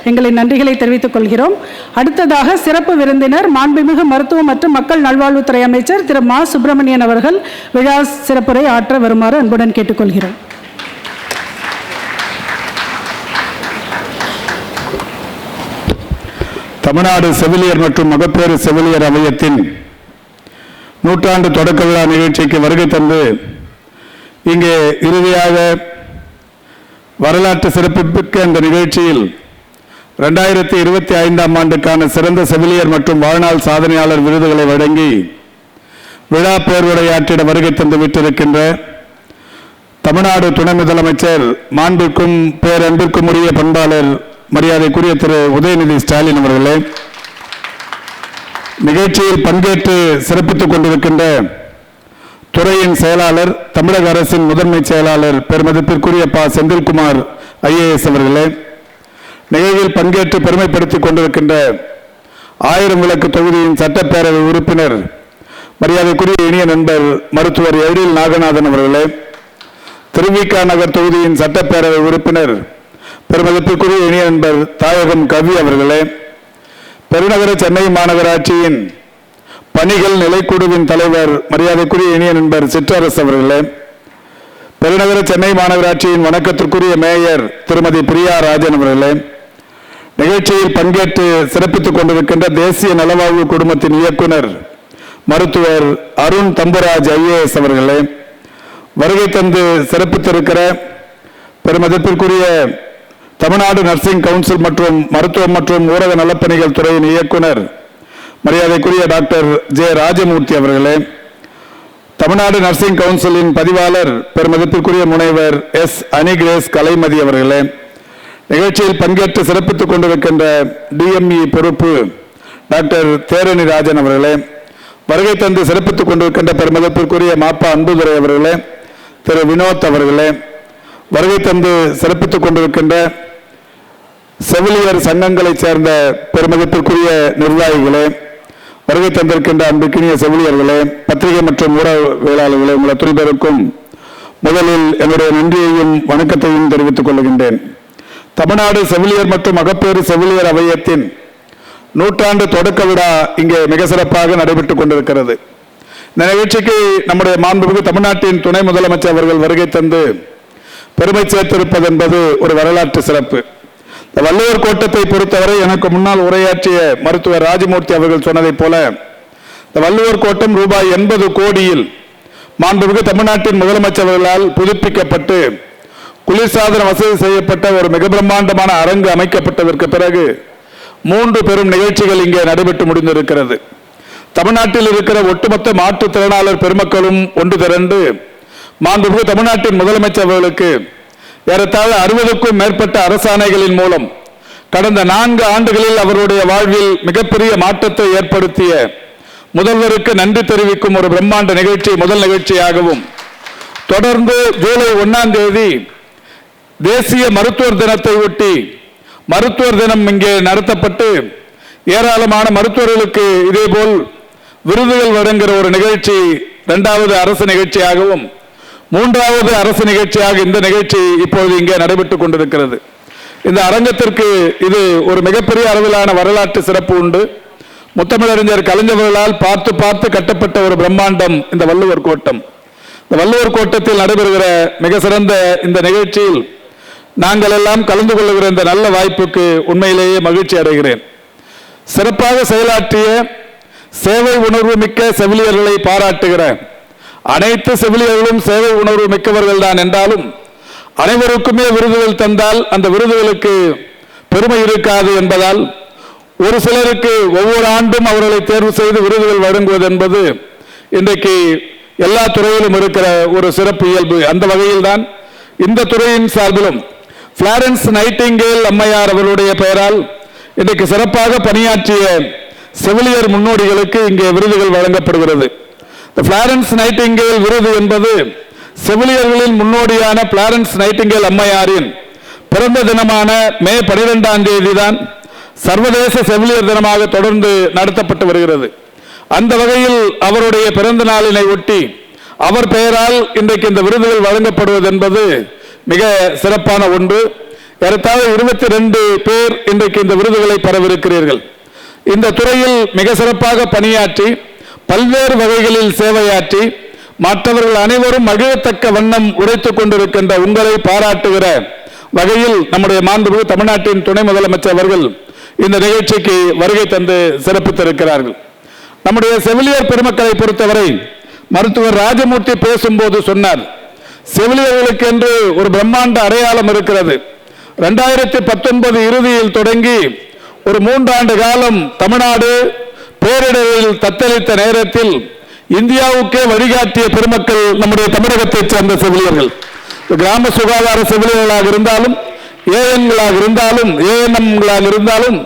எங்களின் நன்றிகளை தெரிவித்துக் கொள்கிறோம். அடுத்ததாக சிறப்பு விருந்தினர் மாண்புமிகு மருத்துவ மற்றும் மக்கள் நல்வாழ்வுத்துறை அமைச்சர் திரு மா சுப்பிரமணியன் அவர்கள் விழா சிறப்புரை ஆற்ற வருமாறு அன்புடன் கேட்டுக்கொள்கிறோம். தமிழ்நாடு செவிலியர் மற்றும் மகப்பேறு செவிலியர் அவையத்தின் நூற்றாண்டு தொடக்க விழா நிகழ்ச்சிக்கு வருகை தந்து இங்கே இறுதியாக வரலாற்று சிறப்புமிக்க இந்த நிகழ்ச்சியில் 2025ஆம் ஆண்டுக்கான சிறந்த செவிலியர் மற்றும் வாழ்நாள் சாதனையாளர் விருதுகளை வழங்கி விழா பேருரையாற்றிட வருகை தந்து விட்டிருக்கின்ற தமிழ்நாடு துணை முதலமைச்சர் மாண்பிற்கும் பேரன்பிற்கும் உரிய பண்பாளர் மரியாதைக்குரிய திரு உதயநிதி ஸ்டாலின் அவர்களே, நிகழ்ச்சியில் பங்கேற்று சிறப்பித்துக் கொண்டிருக்கின்ற துறையின் செயலாளர், தமிழக அரசின் முதன்மை செயலாளர் பெருமதிப்பிற்குரிய ப. செந்தில்குமார் IAS அவர்களே, நிகழ்வில் பங்கேற்று பெருமைப்படுத்திக் கொண்டிருக்கின்ற 1000 விளக்கு தொகுதியின் சட்டப்பேரவை உறுப்பினர் மரியாதைக்குரிய இனிய நண்பர் மருத்துவர் எழில் நாகநாதன் அவர்களே, திருவிக நகர் தொகுதியின் சட்டப்பேரவை உறுப்பினர் பெருமதிப்பிற்குரிய இனிய நண்பர் தாயகம் கவி அவர்களே, பெருநகர சென்னை மாநகராட்சியின் பணிகள் நிலைக்குழுவின் தலைவர் மரியாதைக்குரிய இனிய நண்பர் சிற்றரசு அவர்களே, பெருநகர சென்னை மாநகராட்சியின் வணக்கத்திற்குரிய மேயர் திருமதி பிரியா ராஜன் அவர்களே, நிகழ்ச்சியில் பங்கேற்று சிறப்பித்துக் கொண்டிருக்கின்ற தேசிய நலவாழ்வு குடும்பத்தின் இயக்குனர் மருத்துவர் அருண் தம்புராஜ் IAS அவர்களே, வருகை தந்து சிறப்பித்திருக்கிற பெருமதிப்பிற்குரிய தமிழ்நாடு நர்சிங் கவுன்சில் மற்றும் மருத்துவம் மற்றும் ஊரக நலப்பணிகள் துறையின் இயக்குனர் மரியாதைக்குரிய டாக்டர் ஜே ராஜமூர்த்தி அவர்களே, தமிழ்நாடு நர்சிங் கவுன்சிலின் பதிவாளர் பெருமதிப்பிற்குரிய முனைவர் S. அனிகிரேஸ் கலைமதி அவர்களே, நிகழ்ச்சியில் பங்கேற்று சிறப்பித்துக் கொண்டிருக்கின்ற DME பொறுப்பு டாக்டர் தேரணி ராஜன் அவர்களே, வருகை தந்து சிறப்பித்துக் கொண்டிருக்கின்ற பெருமதிப்பிற்குரிய மாப்பா அன்புதுரை அவர்களே, திரு வினோத் அவர்களே, வருகை தந்து சிறப்பித்துக் கொண்டிருக்கின்ற செவிலியர் சங்கங்களைச் சேர்ந்த பெருமதிப்பிற்குரிய நிர்வாகிகளே, வருகை தந்திருக்கின்ற அன்புக்கினிய செவிலியர்களே, பத்திரிகை மற்றும் ஊடகவியலாளர்களே, உங்கள் அத்தனை பேருக்கும் முதலில் என்னுடைய நன்றியையும் வணக்கத்தையும் தெரிவித்துக் கொள்கின்றேன். தமிழ்நாடு செவிலியர் மற்றும் மகப்பேறு செவிலியர் அவையத்தின் நூற்றாண்டு தொடக்க விழா இங்கே மிக சிறப்பாக நடைபெற்றுக் கொண்டிருக்கிறது. இந்த நிகழ்ச்சிக்கு நம்முடைய மாண்புமிகு தமிழ்நாட்டின் துணை முதலமைச்சர் அவர்கள் வருகை தந்து பெருமை சேர்த்திருப்பது என்பது ஒரு வரலாற்று சிறப்பு. வள்ளுவர் கோட்டத்தை பொறுத்தவரை எனக்கு முன்னால் உரையாற்றிய மருத்துவர் ராஜமூர்த்தி அவர்கள் சொன்னதைப் போல இந்த வள்ளுவர் கோட்டம் ரூபாய் 80 கோடியில் மாண்புமிகு தமிழ்நாட்டின் முதலமைச்சர்களால் புதுப்பிக்கப்பட்டு குளிர்சாதன வசதி செய்யப்பட்ட ஒரு மிக பிரம்மாண்டமான அரங்கு அமைக்கப்பட்டதற்கு பிறகு 3 பெரும் நிகழ்ச்சிகள் இங்கே நடைபெற்று முடிந்திருக்கிறது. தமிழ்நாட்டில் இருக்கிற ஒட்டுமொத்த மாற்றுத்திறனாளர் பெருமக்களும் ஒன்று திரண்டு மாண்புமிகு தமிழ்நாட்டின் முதலமைச்சர் அவர்களுக்கு ஏறத்தாழ 60க்கும் மேற்பட்ட அரசாணைகளின் மூலம் கடந்த 4 ஆண்டுகளில் அவருடைய வாழ்வில் மிகப்பெரிய மாற்றத்தை ஏற்படுத்திய முதல்வருக்கு நன்றி தெரிவிக்கும் ஒரு பிரம்மாண்ட நிகழ்ச்சி முதல் நிகழ்ச்சியாகவும், தொடர்ந்து ஜூலை 1ஆம் தேதி தேசிய மருத்துவர் தினத்தை ஒட்டி மருத்துவர் தினம் இங்கே நடத்தப்பட்டு ஏராளமான மருத்துவர்களுக்கு இதேபோல் விருதுகள் வழங்குகிற ஒரு நிகழ்ச்சி 2வது அரசு நிகழ்ச்சியாகவும், 3வது அரசு நிகழ்ச்சியாக இந்த நிகழ்ச்சி இப்போது இங்கே நடைபெற்றுக் கொண்டிருக்கிறது. இந்த அரங்கத்திற்கு இது ஒரு மிகப்பெரிய அளவிலான வரலாற்று சிறப்பு உண்டு. முத்தமிழறிஞர் கலைஞர்களால் பார்த்து பார்த்து கட்டப்பட்ட ஒரு பிரம்மாண்டம் இந்த வள்ளுவர் கோட்டம். இந்த வள்ளுவர் கோட்டத்தில் நடைபெறுகிற மிக சிறந்த இந்த நிகழ்ச்சியில் நாங்கள் எல்லாம் கலந்து கொள்ளுகிற இந்த நல்ல வாய்ப்புக்கு உண்மையிலேயே மகிழ்ச்சி அடைகிறேன். சிறப்பாக செயலாற்றிய சேவை உணர்வு மிக்க செவிலியர்களை பாராட்டுகிற அனைத்து செவிலியர்களும் சேவை உணர்வு மிக்கவர்கள் தான் என்றாலும் அனைவருக்குமே விருதுகள் தந்தால் அந்த விருதுகளுக்கு பெருமை இருக்காது என்பதால் ஒரு சிலருக்கு ஒவ்வொரு ஆண்டும் அவர்களை தேர்வு செய்து விருதுகள் வழங்குவது என்பது இன்றைக்கு எல்லா துறையிலும் இருக்கிற ஒரு சிறப்பு இயல்பு. அந்த வகையில் தான் இந்த துறையின் சார்பிலும் பிளாரன்ஸ் நைட்டிங்கேல் அம்மையார் அவர்களுடைய பெயரால் இன்றைக்கு சிறப்பாக பணியாற்றிய செவிலியர் முன்னோடிகளுக்கு இங்கே விருதுகள் வழங்கப்படுகிறது. பிளாரன்ஸ் நைட்டிங்கேல் விருது என்பது செவிலியர்களின் முன்னோடியான பிளாரன்ஸ் நைட்டிங்கேல் அம்மையாரின் பிறந்த தினமான மே 12ஆம் தேதி தான் சர்வதேச செவிலியர் தினமாக தொடர்ந்து நடத்தப்பட்டு வருகிறது. அந்த வகையில் அவருடைய பிறந்த நாளினை ஒட்டி அவர் பெயரால் இன்றைக்கு இந்த விருதுகள் வழங்கப்படுவது என்பது மிக சிறப்பான ஒன்று. ஏறத்தாழ 22 பேர் இன்றைக்கு இந்த விருதுகளை பெறவிருக்கிறீர்கள். இந்த துறையில் மிக சிறப்பாக பணியாற்றி பல்வேறு வகைகளில் சேவையாற்றி மற்றவர்கள் அனைவரும் மகிழத்தக்க வண்ணம் உரைத்துக் கொண்டிருக்கின்ற உங்களை பாராட்டுகிற வகையில் நம்முடைய மாண்புமிகு தமிழ்நாட்டின் துணை முதலமைச்சர் அவர்கள் இந்த நிகழ்ச்சிக்கு வருகை தந்து சிறப்பித்திருக்கிறார்கள். நம்முடைய செவிலியர் பெருமக்களை பொறுத்தவரை மருத்துவர் ராஜமூர்த்தி பேசும்போது சொன்னார், செவிலியர்களுக்கு என்று ஒரு பிரம்மாண்ட அடையாளம் இருக்கிறது. 2019 இறுதியில் தொடங்கி ஒரு 3 ஆண்டு காலம் தமிழ்நாடு பேரிடரில் தத்தளித்த நேரத்தில் இந்தியாவுக்கே வழிகாட்டிய பெருமக்கள் நம்முடைய தமிழகத்தைச் சேர்ந்த செவிலியர்கள். கிராம சுகாதார செவிலியர்களாக இருந்தாலும் ஏஎன்களாக இருந்தாலும் ஏஎன்எம்களாக இருந்தாலும்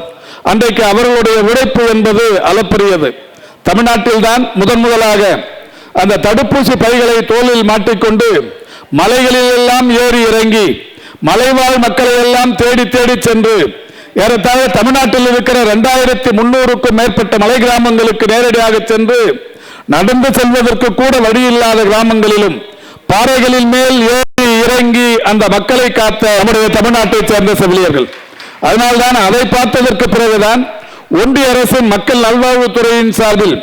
அன்றைக்கு அவர்களுடைய உழைப்பு என்பது அளப்பரியது. தமிழ்நாட்டில் தான் முதலாக அந்த தடுப்பூசி பைகளை தோளில் மாட்டிக்கொண்டு மலைகளில் எல்லாம் ஏறி இறங்கி மலைவாழ் மக்களை எல்லாம் தேடி தேடி சென்று ஏறத்தாழ தமிழ்நாட்டில் இருக்கிற 2300க்கும் மேற்பட்ட மலை கிராமங்களுக்கு நேரடியாக சென்று நடந்து செல்வதற்கு கூட வழி இல்லாத கிராமங்களிலும் பாறைகளின் மேல் ஏறி இறங்கி அந்த மக்களை காத்த நம்முடைய தமிழ்நாட்டை சேர்ந்த செவிலியர்கள். அதனால்தான் அதை பார்த்ததற்கு பிறகுதான் ஒன்றிய அரசின் மக்கள் நல்வாழ்வுத்துறையின் சார்பில்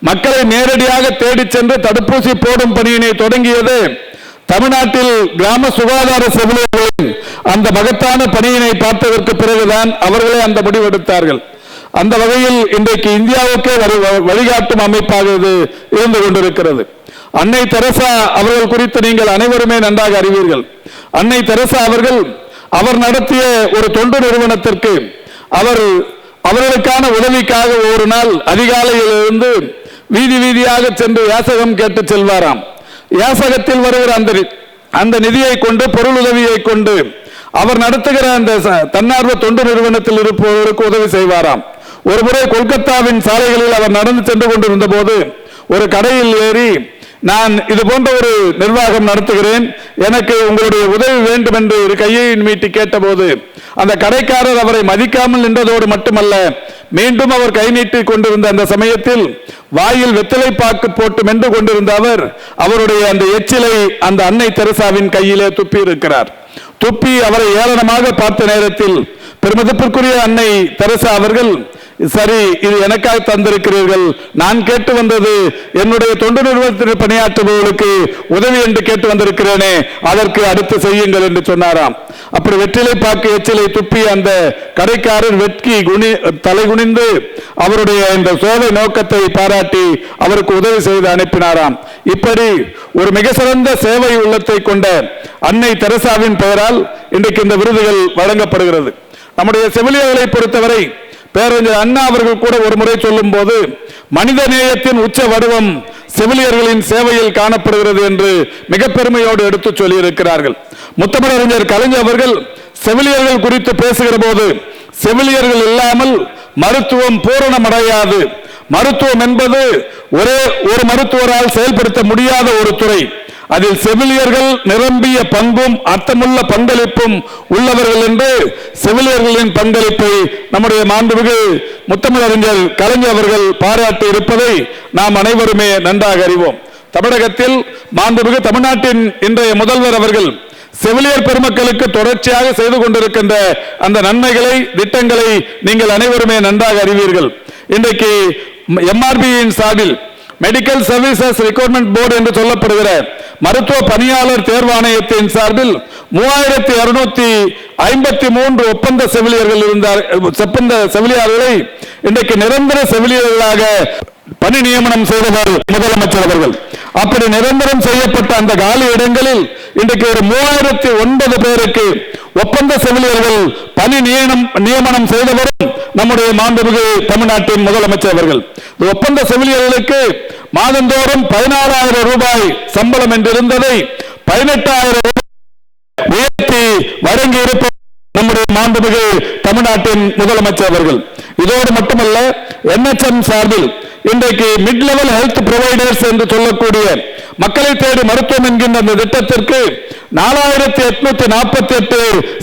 மக்களை நேரடியாக தேடி சென்று தடுப்பூசி போடும் பணியினை தொடங்கியது தமிழ்நாட்டில் கிராம சுகாதார செவிலியர்களின் அந்த மகத்தான பணியினை பார்த்ததற்கு பிறகுதான் அவர்களே அந்த முடிவெடுத்தார்கள். அந்த வகையில் இன்றைக்கு இந்தியாவுக்கே வழிகாட்டும் அமைப்பாக இது இருந்து கொண்டிருக்கிறது. அன்னை தெரசா அவர்கள் குறித்து நீங்கள் அனைவருமே நன்றாக அறிவீர்கள். அன்னை தெரசா அவர்கள் அவர் நடத்திய ஒரு தொண்டு நிறுவனத்திற்கு அவர்களுக்கான உதவிக்காக ஒரு நாள் அதிகாலையிலிருந்து வீதி வீதியாக சென்று யாசகம் கேட்டு செல்வாராம். யாசகத்தில் வருகிற அந்த நிதியை கொண்டு பொருள் உதவியை கொண்டு அவர் நடத்துகிற அந்த தன்னார்வ தொண்டு நிறுவனத்தில் இருப்பவர்களுக்கு உதவி செய்வாராம். ஒரு முறை கொல்கத்தாவின் சாலைகளில் அவர் நடந்து சென்று கொண்டிருந்த போது ஒரு கடையில் ஏறி, நான் இது போன்ற ஒரு நிர்வாகம் நடத்துகிறேன், எனக்கு உங்களுடைய உதவி வேண்டும் என்று ஒரு கையை மீட்டி கேட்டபோது அந்த கடைக்காரர் அவரை மதிக்காமல் நின்றதோடு மட்டுமல்ல, மீண்டும் அவர் கை நீட்டி கொண்டிருந்த அந்த சமயத்தில் வாயில் வெத்தலை பாக்கு போட்டு மென்று கொண்டிருந்த அவர் அவருடைய அந்த எச்சிலை அந்த அன்னை தெரசாவின் கையிலே துப்பி இருக்கிறார். துப்பி அவரை ஏளனமாக பார்த்த நேரத்தில் பெருமதிப்பிற்குரிய அன்னை தெரசா அவர்கள், சரி, இது எனக்காக தந்திருக்கிறீர்கள், நான் கேட்டு வந்தது என்னுடைய தொண்டு நிறுவனத்தில் பணியாற்றுபவர்களுக்கு உதவி என்று கேட்டு வந்திருக்கிறேனே, அதற்கு அடுத்து செய்யுங்கள் என்று சொன்னாராம். அப்படி வெற்றிலை பாக்கு எச்சிலை துப்பி அந்த கடைக்காரர் தலை குனிந்து அவருடைய இந்த சோலை நோக்கத்தை பாராட்டி அவருக்கு உதவி செய்து அனுப்பினாராம். இப்படி ஒரு மிக சிறந்த சேவை உள்ளத்தை கொண்ட அன்னை தெரசாவின் பெயரால் இன்றைக்கு இந்த விருதுகள் வழங்கப்படுகிறது. நம்முடைய செவிலியர்களை பொறுத்தவரை பேரறிஞர் அண்ணா அவர்கள் கூட ஒரு முறை சொல்லும் போது, மனித நேயத்தின் உச்ச வடிவம் செவிலியர்களின் சேவையில் காணப்படுகிறது என்று மிக பெருமையோடு எடுத்து சொல்லியிருக்கிறார்கள். முத்தமிழறிஞர் கலைஞர் அவர்கள் செவிலியர்கள் குறித்து பேசுகிற போது, செவிலியர்கள் இல்லாமல் மருத்துவம் பூரணமடையாது, மருத்துவம் என்பது ஒரே ஒரு மருத்துவரால் செயல்படுத்த முடியாத ஒரு துறை, அதில் செவிலியர்கள் நிரம்பிய பங்கும் அர்த்தமுள்ள பங்களிப்பும் உள்ளவர்கள் என்று செவிலியர்களின் பங்களிப்பை நம்முடைய மாண்புமிகு முத்தமிழறிஞர் கலைஞர் அவர்கள் பாராட்டி இருப்பதை நாம் அனைவருமே நன்றாக அறிவோம். தமிழகத்தில் மாண்புமிகு தமிழ்நாட்டின் இன்றைய முதல்வர் அவர்கள் செவிலியர் பெருமக்களுக்கு தொடர்ச்சியாக செய்து கொண்டிருக்கின்ற அந்த நன்மைகளை, திட்டங்களை நீங்கள் அனைவருமே நன்றாக அறிவீர்கள். இன்றைக்கு எம்ஆர்பியின் சார்பில் மெடிக்கல் சர்வீசஸ் ரெக்ரூட்மெண்ட் போர்டு என்று சொல்லப்படுகிற மருத்துவ பணியாளர் தேர்வாணையத்தின் சார்பில் 3253 ஒப்பந்த செவிலியர்கள் செவிலியர்களை இன்றைக்கு நிரந்தர செவிலியர்களாக பணி நியமனம் செய்தவர் முதலமைச்சர் அவர்கள். அப்படி நிரந்தரம் செய்யப்பட்ட அந்த காலி இடங்களில் இன்றைக்கு ஒரு 3009 பேருக்கு ஒப்பந்த செவிலியர்கள் பணி நியமனம் செய்தவரும் நம்முடைய மாண்புமிகு தமிழ்நாட்டின் முதலமைச்சர் அவர்கள். ஒப்பந்த செவிலியர்களுக்கு மாதந்தோறும் 16,000 ரூபாய் சம்பளம் என்றிருந்ததை 18,000 ரூபாய் உயர்த்தி வழங்கி இருப்ப நம்முடைய மாண்புமிகு தமிழ்நாட்டின் முதலமைச்சர் அவர்கள். இதோடு மட்டுமல்ல, NHM சார்பில் இன்றைக்கு மிட் லெவல் ஹெல்த் ப்ரொவைடர்ஸ் என்று சொல்லக்கூடிய மக்களை தேடி மருத்துவம் என்கின்ற அந்த திட்டத்திற்கு 4848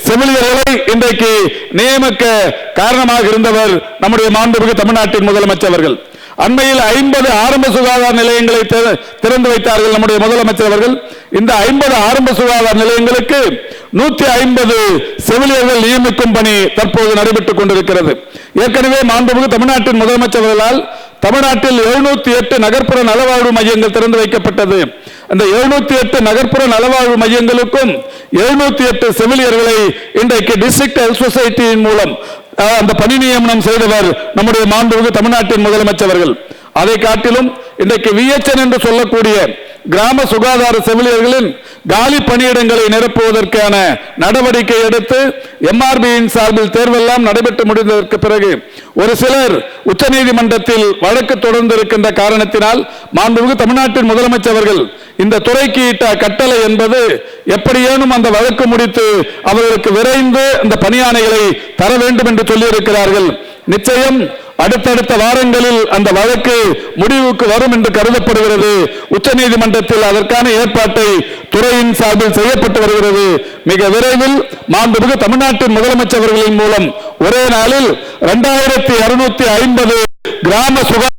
செவிலியர்களை இன்றைக்கு நியமிக்க காரணமாக இருந்தவர் நம்முடைய மாண்புமிகு தமிழ்நாட்டின் முதலமைச்சர் அவர்கள். அண்மையில் 50 ஆரம்ப சுகாதார நிலையங்களை திறந்து வைத்தார்கள் நம்முடைய முதலமைச்சர் அவர்கள். இந்த 50 ஆரம்ப சுகாதார நிலையங்களுக்கு 150 செவிலியர்கள் நியமிக்கும் பணி தற்போது நடைபெற்றுக் கொண்டிருக்கிறது. ஏற்கனவே மாண்புமிகு தமிழ்நாட்டின் முதலமைச்சர் அவர்களால் தமிழ்நாட்டில் 708 நகர்ப்புற நலவாழ்வு மையங்கள் திறந்து வைக்கப்பட்டது. அந்த 708 நகர்ப்புற நலவாழ்வு மையங்களுக்கும் 708 செவிலியர்களை இன்றைக்கு டிஸ்ட்ரிக்ட் ஹெல்த் சொசைட்டியின் மூலம் அந்த பணி நியமனம் செய்தவர் நம்முடைய மாண்புமிகு தமிழ்நாட்டின் முதலமைச்சர் அவர்கள். அதை காட்டிலும் இன்றைக்கு VHN என்று சொல்லக்கூடிய கிராம சுகாதார செவிலியர்களின் காலி பணியிடங்களை நிரப்புவதற்கான நடவடிக்கை எடுத்து MRBயின் சார்பில் தேர்வெல்லாம் நடைபெற்று முடிந்ததற்கு பிறகு ஒரு சிலர் உச்சநீதிமன்றத்தில் வழக்கு தொடர்ந்து இருக்கின்ற காரணத்தினால் மாண்புமிகு தமிழ்நாட்டின் முதலமைச்சர் அவர்கள் இந்த துறைக்கு இட்ட கட்டளை என்பது எப்படியேனும் அந்த வழக்கு முடித்து அவர்களுக்கு விரைந்து அந்த பணியாணைகளை தர வேண்டும் என்று சொல்லியிருக்கிறார்கள். நிச்சயம் அடுத்தடுத்த வாரங்களில் அந்த வழக்கு முடிவுக்கு வரும் என்று கருதப்படுகிறது. உச்சநீதிமன்றத்தில் அதற்கான ஏற்பாட்டை துறையின் சார்பில் செய்யப்பட்டு வருகிறது. மிக விரைவில் மாண்புமிகு தமிழ்நாட்டின் முதலமைச்சர் அவர்களின் மூலம் ஒரே நாளில் 2250 கிராம சுகாதார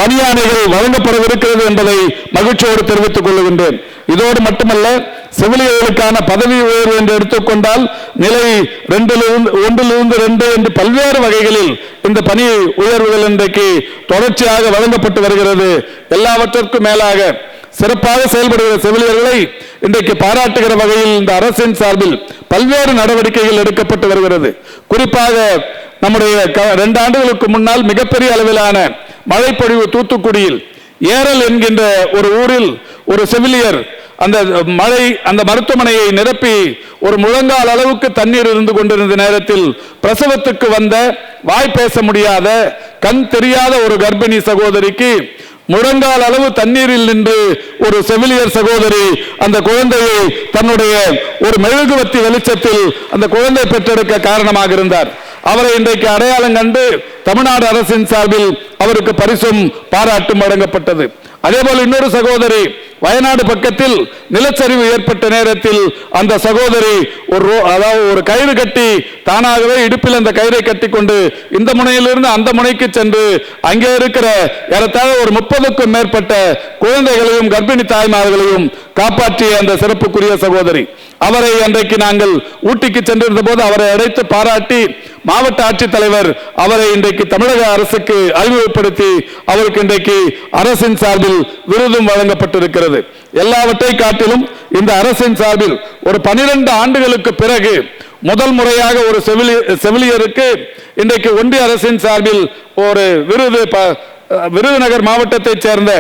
பணியாணைகள் வழங்கப்படவிருக்கிறது என்பதை மகிழ்ச்சியோடு தெரிவித்துக் கொள்கின்றேன். இதோடு மட்டுமல்ல, செவிலியர்களுக்கான பதவி உயர்வு என்று எடுத்துக்கொண்டால் நிலை 1 2 என்று பல்வேறு வகைகளில் இந்த பணி உயர்வுகள் இன்றைக்கு தொடர்ச்சியாக வழங்கப்பட்டு வருகிறது. எல்லாவற்றிற்கும் மேலாக சிறப்பாக செயல்படுகிற செவிலியர்களை இன்றைக்கு பாராட்டுகிற வகையில் இந்த அரசின் சார்பில் பல்வேறு நடவடிக்கைகள் எடுக்கப்பட்டு வருகிறது. குறிப்பாக நம்முடைய 2 ஆண்டுகளுக்கு முன்னால் மிகப்பெரிய அளவிலான மழைப்பொழிவு தூத்துக்குடியில் ஏரல் என்கின்ற ஒரு ஊரில் ஒரு செவிலியர் அந்த மருத்துவமனையை நிரப்பி ஒரு முழங்கால் அளவுக்கு தண்ணீர் இருந்து கொண்டிருந்த நேரத்தில் பிரசவத்துக்கு வந்த வாய் பேச முடியாத கண் தெரியாத ஒரு கர்ப்பிணி சகோதரிக்கு முழங்கால் அளவு தண்ணீரில் நின்று ஒரு செவிலியர் சகோதரி அந்த குழந்தையை தன்னுடைய ஒரு மெழுகுவர்த்தி வெளிச்சத்தில் அந்த குழந்தை பெற்றெடுக்க காரணமாக இருந்தார். அவரை இன்றைக்கு அடையாளம் கண்டு தமிழ்நாடு அரசின் சார்பில் அவருக்கு பரிசும் பாராட்டும் வழங்கப்பட்டது. அதேபோல் இன்னொரு சகோதரி வயநாடு பக்கத்தில் நிலச்சரிவு ஏற்பட்ட நேரத்தில் அந்த சகோதரி ஒரு கயிறு கட்டி தானாகவே இடுப்பில் அந்த கயிறை கட்டி கொண்டு இந்த முனையிலிருந்து அந்த முனைக்கு சென்று அங்கே இருக்கிற ஏறத்தாழ ஒரு 30க்கும் மேற்பட்ட குழந்தைகளையும் கர்ப்பிணி தாய்மார்களையும் காப்பாற்றிய அந்த சிறப்புக்குரிய சகோதரி. அவரை அன்றைக்கு நாங்கள் ஊட்டிக்கு சென்றிருந்த போது அவரை அழைத்து பாராட்டி மாவட்ட ஆட்சித்தலைவர் அவரை இன்றைக்கு தமிழக அரசுக்கு அறிமுகப்படுத்தி அவருக்கு இன்றைக்கு அரசின் சார்பில் விருதும் வழங்கப்பட்டிருக்கிறது. எல்லாவற்றை காட்டிலும் இந்த அரசின் சார்பில் ஒரு 12 ஆண்டுகளுக்கு பிறகு முதல் முறையாக ஒரு செவிலியருக்கு இன்றைக்கு ஒன்றிய அரசின் சார்பில் ஒரு விருதுநகர் மாவட்டத்தைச் சேர்ந்த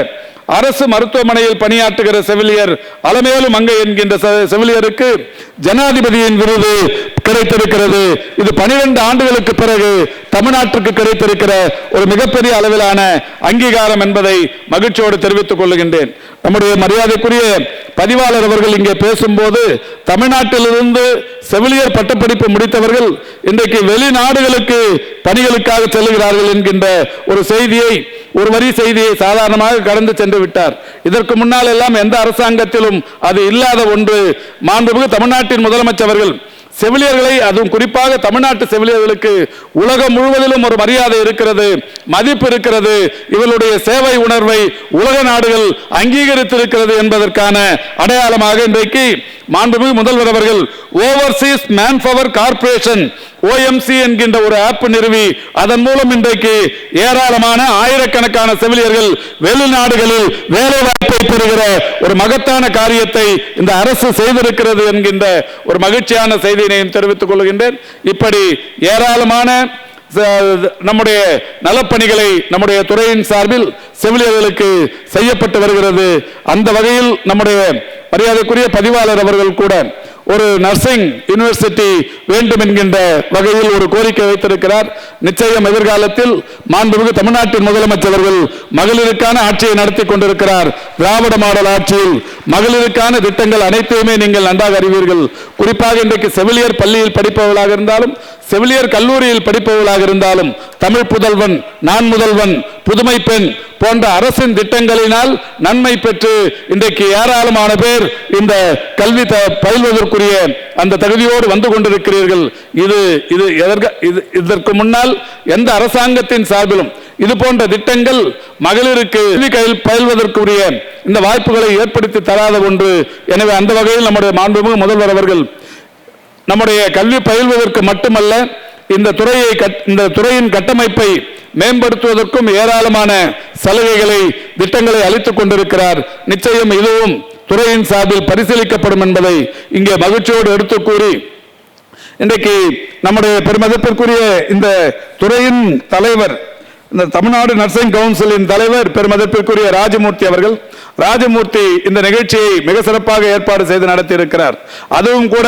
அரசு மருத்துவமனையில் பணியாற்றுகிற செவிலியர் அலமேலு மங்கை என்கின்ற செவிலியருக்கு ஜனாதிபதியின் விருது கிடைத்திருக்கிறது. இது 12 ஆண்டுகளுக்கு பிறகு தமிழ்நாட்டுக்கு கிடைத்திருக்கிற ஒரு மிகப்பெரிய அளவிலான அங்கீகாரம் என்பதை மகிழ்ச்சியோடு தெரிவித்துக் கொள்கின்றேன். நம்முடைய மரியாதைக்குரிய பதிவாளர் அவர்கள் இங்கே பேசும்போது தமிழ்நாட்டிலிருந்து செவிலியர் பட்டப்படிப்பு முடித்தவர்கள் இன்றைக்கு வெளிநாடுகளுக்கு பணிகளுக்காக செல்லுகிறார்கள் என்கின்ற ஒரு வரி செய்தியை சாதாரணமாக கடந்து சென்று விட்டார். இதற்கு முன்னால் எல்லாம் எந்த அரசாங்கத்திலும் அது இல்லாத ஒன்று. மாண்புமிகு தமிழ்நாட்டின் முதலமைச்சர் அவர்கள் செவிலியர்களை, அதுவும் குறிப்பாக தமிழ்நாட்டு செவிலியர்களுக்கு உலகம் முழுவதிலும் ஒரு மரியாதை இருக்கிறது, மதிப்பு இருக்கிறது, இவர்களுடைய சேவை உணர்வை உலக நாடுகள் அங்கீகரித்திருக்கிறது என்பதற்கான அடையாளமாக இன்றைக்கு மாண்புமிகு முதல்வர் அவர்கள் ஓவர்சீஸ் மேன்பவர் கார்ப்பரேஷன் OMC என்கின்ற ஒரு ஆப் நிறுவி அதன் மூலம் இன்றைக்கு ஏராளமான ஆயிரக்கணக்கான செவிலியர்கள் வெளிநாடுகளில் வேலை வாய்ப்பை பெறுகிற ஒரு மகத்தான காரியத்தை இந்த அரசு செய்திருக்கிறது என்கின்ற ஒரு மகிழ்ச்சியான செய்தியினையும் தெரிவித்துக் கொள்கின்றேன். இப்படி ஏராளமான நம்முடைய நலப்பணிகளை நம்முடைய துறையின் சார்பில் செவிலியர்களுக்கு செய்யப்பட்டு வருகிறது. அந்த வகையில் நம்முடைய மரியாதைக்குரிய பதிவாளர் அவர்கள் கூட ஒரு நர்சிங் யூனிவர்சிட்டி வேண்டும் என்கின்ற வகையில் ஒரு கோரிக்கை வைத்திருக்கிறார். நிச்சயம் எதிர்காலத்தில் மாண்புமிகு தமிழ்நாட்டின் முதலமைச்சர் அவர்கள் மகளிருக்கான ஆட்சியை நடத்தி கொண்டிருக்கிறார். திராவிட மாடல் ஆட்சியில் மகளிருக்கான திட்டங்கள் அனைத்தையுமே நீங்கள் நன்றாக அறிவீர்கள். குறிப்பாக இன்றைக்கு செவிலியர் பள்ளியில் படிப்பவர்களாக இருந்தாலும் செவிலியர் கல்லூரியில் படிப்பவர்களாக இருந்தாலும் தமிழ் புதல்வன், நான் முதல்வன், புதுமை பெண் போன்ற அரசின் திட்டங்களினால் நன்மை பெற்று இன்றைக்கு ஏராளமான பேர் இந்த கல்வி பயில்வதற்குரிய அந்த தகுதியோடு வந்து கொண்டிருக்கிறீர்கள். இதற்கு முன்னால் எந்த அரசாங்கத்தின் சார்பிலும் இது போன்ற திட்டங்கள் மகளிருக்கு பயில்வதற்குரிய இந்த வாய்ப்புகளை ஏற்படுத்தி தராத ஒன்று. எனவே அந்த வகையில் நம்முடைய மாண்புமிகு முதல்வர் அவர்கள் நம்முடைய கல்வி பயில்வதற்கு மட்டுமல்ல இந்த துறையின் கட்டமைப்பை மேம்படுத்துவதற்கும் ஏராளமான சலுகைகளை திட்டங்களை அளித்துக் கொண்டிருக்கிறார். நிச்சயம் இதுவும் துறையின் சார்பில் பரிசீலிக்கப்படும் என்பதை இங்கே மகிழ்ச்சியோடு எடுத்து கூறி இன்றைக்கு நம்முடைய பெருமதிப்பிற்குரிய இந்த துறையின் தலைவர், இந்த தமிழ்நாடு நர்சிங் கவுன்சிலின் தலைவர் பெருமதிப்பிற்குரிய ராஜமூர்த்தி அவர்கள், ராஜமூர்த்தி இந்த நிகழ்ச்சியை மிக சிறப்பாக ஏற்பாடு செய்து நடத்தி இருக்கிறார். அதுவும் கூட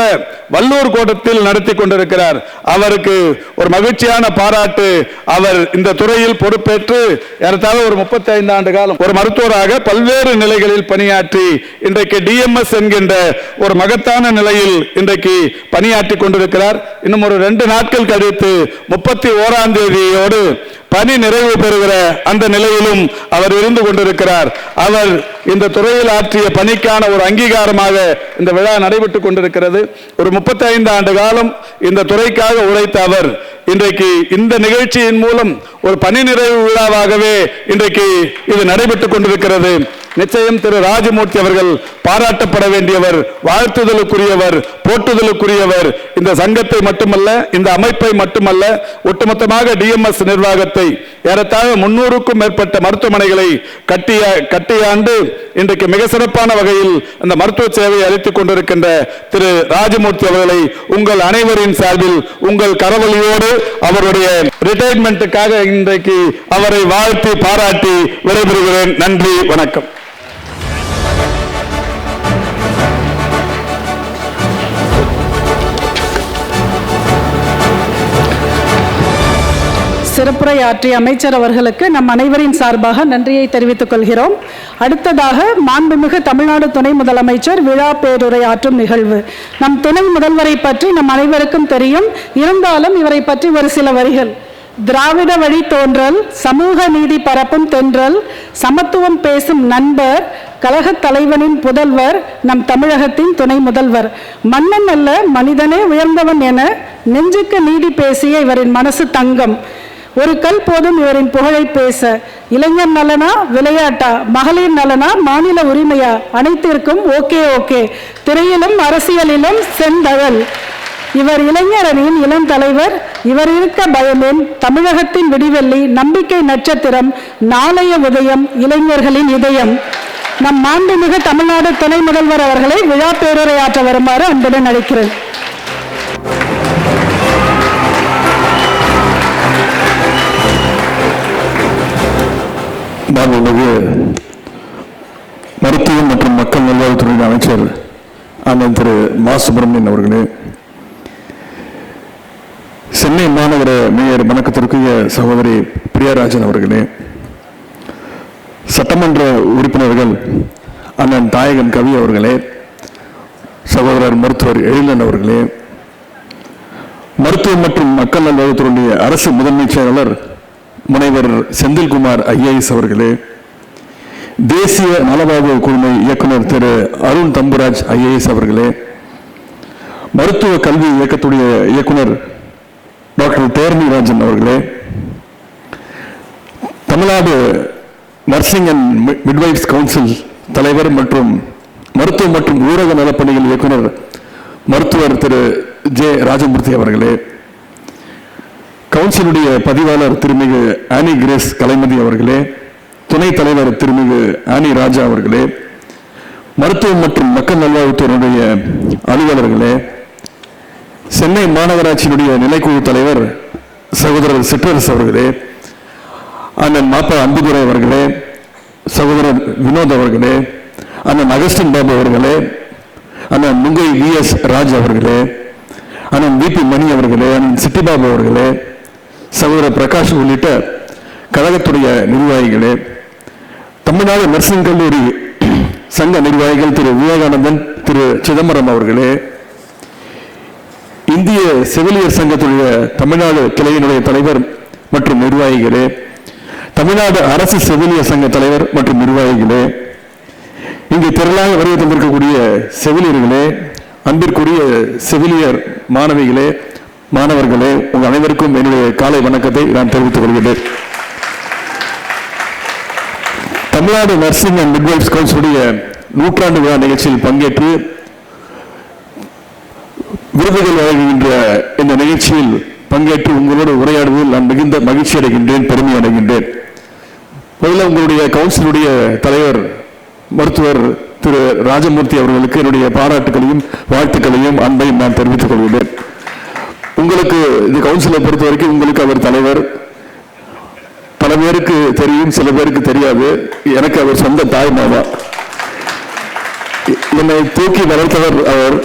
வல்லூர் கோட்டத்தில் நடத்தி கொண்டிருக்கிறார். அவருக்கு ஒரு மகிழ்ச்சியான பாராட்டு. அவர் இந்த துறையில் பொறுப்பேற்று ஏறத்தாழ ஒரு 35 ஆண்டு காலம் ஒரு மருத்துவராக பல்வேறு நிலைகளில் பணியாற்றி இன்றைக்கு DMS என்கின்ற ஒரு மகத்தான நிலையில் இன்றைக்கு பணியாற்றி கொண்டிருக்கிறார். இன்னும் ஒரு 2 நாட்கள் கழித்து 31ஆம் தேதியோடு பணி நிறைவு பெறுகிற அந்த நிலையிலும் அவர் இருந்து கொண்டிருக்கிறார். அவர் இந்த துறையில் ஆற்றிய பணிக்கான ஒரு அங்கீகாரமாக இந்த விழா நடைபெற்றுக் கொண்டிருக்கிறது. ஒரு 35 ஆண்டு காலம் இந்த துறைக்காக உழைத்த அவர் இன்றைக்கு இந்த நிகழ்ச்சியின் மூலம் ஒரு பணி நிறைவு விழாவாகவே இன்றைக்கு இது நடைபெற்றுக் கொண்டிருக்கிறது. நிச்சயம் திரு ராஜமூர்த்தி அவர்கள் பாராட்டப்பட வேண்டியவர், வாழ்த்துதலுக்குரியவர், போற்றுதலுக்குரியவர். இந்த சங்கத்தை மட்டுமல்ல, இந்த அமைப்பை மட்டுமல்ல, ஒட்டுமொத்தமாக DMS நிர்வாகத்தை ஏறத்தாழ 300க்கும் மேற்பட்ட மருத்துவமனைகளை கட்டியாண்டு இன்றைக்கு மிக சிறப்பான வகையில் அந்த மருத்துவ சேவை அளித்துக் கொண்டிருக்கின்ற திரு ராஜமூர்த்தி அவர்களை உங்கள் அனைவரின் சார்பில் உங்கள் கரவொலியோடு அவருடைய ரிட்டையர்மெண்ட்டுக்காக இன்றைக்கு அவரை வாழ்த்தி பாராட்டி விடைபெறுகிறேன். நன்றி, வணக்கம். சிறப்புரையாற்றிய அமைச்சர் அவர்களுக்கு நம் அனைவரின் சார்பாக நன்றியை தெரிவித்துக் கொள்கிறோம். அடுத்ததாக மாண்புமிகு தமிழ்நாடு துணை முதலமைச்சர் விழா பேருரையாற்றும் நிகழ்வு. நம் துணை முதல்வரை பற்றி நம் அனைவருக்கும் தெரியும். இருந்தாலும் இவரை பற்றி ஒரு சில வரிகள். திராவிட வழி தோன்றல், சமூக நீதி பரப்பும் தென்றல், சமத்துவம் பேசும் நண்பர், கழகத் தலைவனின் புதல்வர், நம் தமிழகத்தின் துணை முதல்வர். மன்னன் அல்ல மனிதனே உயர்ந்தவன் என நெஞ்சுக்கு நீதி பேசிய இவரின் மனசு தங்கம். ஒரு கல் போதும் இவரின் புகழை பேச. இளைஞர் நலனா விளையாட்டா, மகளிர் நலனா மாநில உரிமையா, அனைத்திற்கும் ஓகே ஓகே. திரையிலும் அரசியலிலும் செந்தழல். இவர் இளைஞர் அணியின் இளம் தலைவர். இவர் இருக்க பயமேன். தமிழகத்தின் விடிவெள்ளி, நம்பிக்கை நட்சத்திரம், நாளைய உதயம், இளைஞர்களின் இதயம். நம் மாண்புமிகு தமிழ்நாடு துணை முதல்வர் அவர்களை விழா பேருரையாற்ற வருமாறு அன்புடன் அழைக்கிறேன். மாண்புமிகு மருத்துவம் மற்றும் மக்கள் நல்வாழ்வுத்துறை அமைச்சர் அண்ணன் திரு மா சுப்பிரமணியன் அவர்களே, சென்னை மாநகர மேயர் வணக்கத்திற்குரிய சகோதரி பிரியாராஜன் அவர்களே, சட்டமன்ற உறுப்பினர்கள் அண்ணன் தாயகன் கவி அவர்களே, சகோதரர் மருத்துவர் எழிலன் அவர்களே, மருத்துவம் மற்றும் மக்கள் நல்வாழ்வுத்துறை அரசு முதன்மை செயலாளர் முனைவர் செந்தில்குமார் IAS அவர்களே, தேசிய நலவாழ்வு குழுமை இயக்குனர் திரு அருண் தம்புராஜ் IAS அவர்களே, மருத்துவ கல்வி இயக்கத்துடைய இயக்குனர் டாக்டர் தேர்மி ராஜன் அவர்களே, Tamil Nadu nursing and midwives council தலைவர் மற்றும் மருத்துவம் மற்றும் ஊரக நலப்பணிகள் இயக்குனர் மருத்துவர் திரு ஜே ராஜமூர்த்தி அவர்களே, கவுன்சிலுடைய பதிவாளர் திருமிகு ஆனி கிரேஸ் கலைமதி அவர்களே, துணைத் தலைவர் திருமிகு ஆனி ராஜா அவர்களே, மருத்துவம் மற்றும் மக்கள் நல்வாழ்வுத்துறையினுடைய அலுவலர்களே, சென்னை மாநகராட்சியினுடைய நிலைக்குழு தலைவர் சகோதரர் சிற்றரசு அவர்களே, அண்ணன் மாப்பா அன்புதுரை அவர்களே, சகோதரர் வினோத் அவர்களே, அண்ணன் அகஸ்டின் பாபு அவர்களே, அண்ணன் முங்கை VS ராஜ் அவர்களே, அண்ணன் VP மணி அவர்களே, அண்ணன் சிட்டிபாபு அவர்களே, சகோதரர் பிரகாஷ் உள்ளிட்ட கழகத்துடைய நிர்வாகிகளே, தமிழ்நாடு நர்சிங் கல்லூரி சங்க நிர்வாகிகள் திரு விவேகானந்தன், திரு சிதம்பரம் அவர்களே, இந்திய செவிலியர் சங்கத்துடைய தமிழ்நாடு கிளையினுடைய தலைவர் மற்றும் நிர்வாகிகளே, தமிழ்நாடு அரசு செவிலியர் சங்க தலைவர் மற்றும் நிர்வாகிகளே, இங்கு திரளாக வருகை தந்திருக்கக்கூடிய செவிலியர்களே, அன்பிற்குரிய செவிலியர் மாணவிகளே, மாணவர்களே, உங்கள் அனைவருக்கும் என்னுடைய காலை வணக்கத்தை நான் தெரிவித்துக் கொள்கிறேன். தமிழ்நாடு நர்சிங் அண்ட் மிட்வைஃப்ஸ் கவுன்சிலுடைய நூற்றாண்டு விழா நிகழ்ச்சியில் பங்கேற்று விருதுகள் வழங்குகின்ற இந்த நிகழ்ச்சியில் பங்கேற்று உங்களோடு உரையாடுவதில் நான் மிகுந்த மகிழ்ச்சி அடைகின்றேன், பெருமை அடைகின்றேன். முதல்ல உங்களுடைய கவுன்சிலுடைய தலைவர் மருத்துவர் திரு ராஜமூர்த்தி அவர்களுக்கு என்னுடைய பாராட்டுகளையும் வாழ்த்துக்களையும் அன்பையும் நான் தெரிவித்துக் கொள்கிறேன். உங்களுக்கு இந்த கவுன்சிலை பொறுத்த வரைக்கும் உங்களுக்கு அவர் தலைவர், பல பேருக்கு தெரியும், சில பேருக்கு தெரியாது. எனக்கு அவர் சொந்த தாய் மாமா. என்னை தூக்கி வளர்த்தவர் அவர்.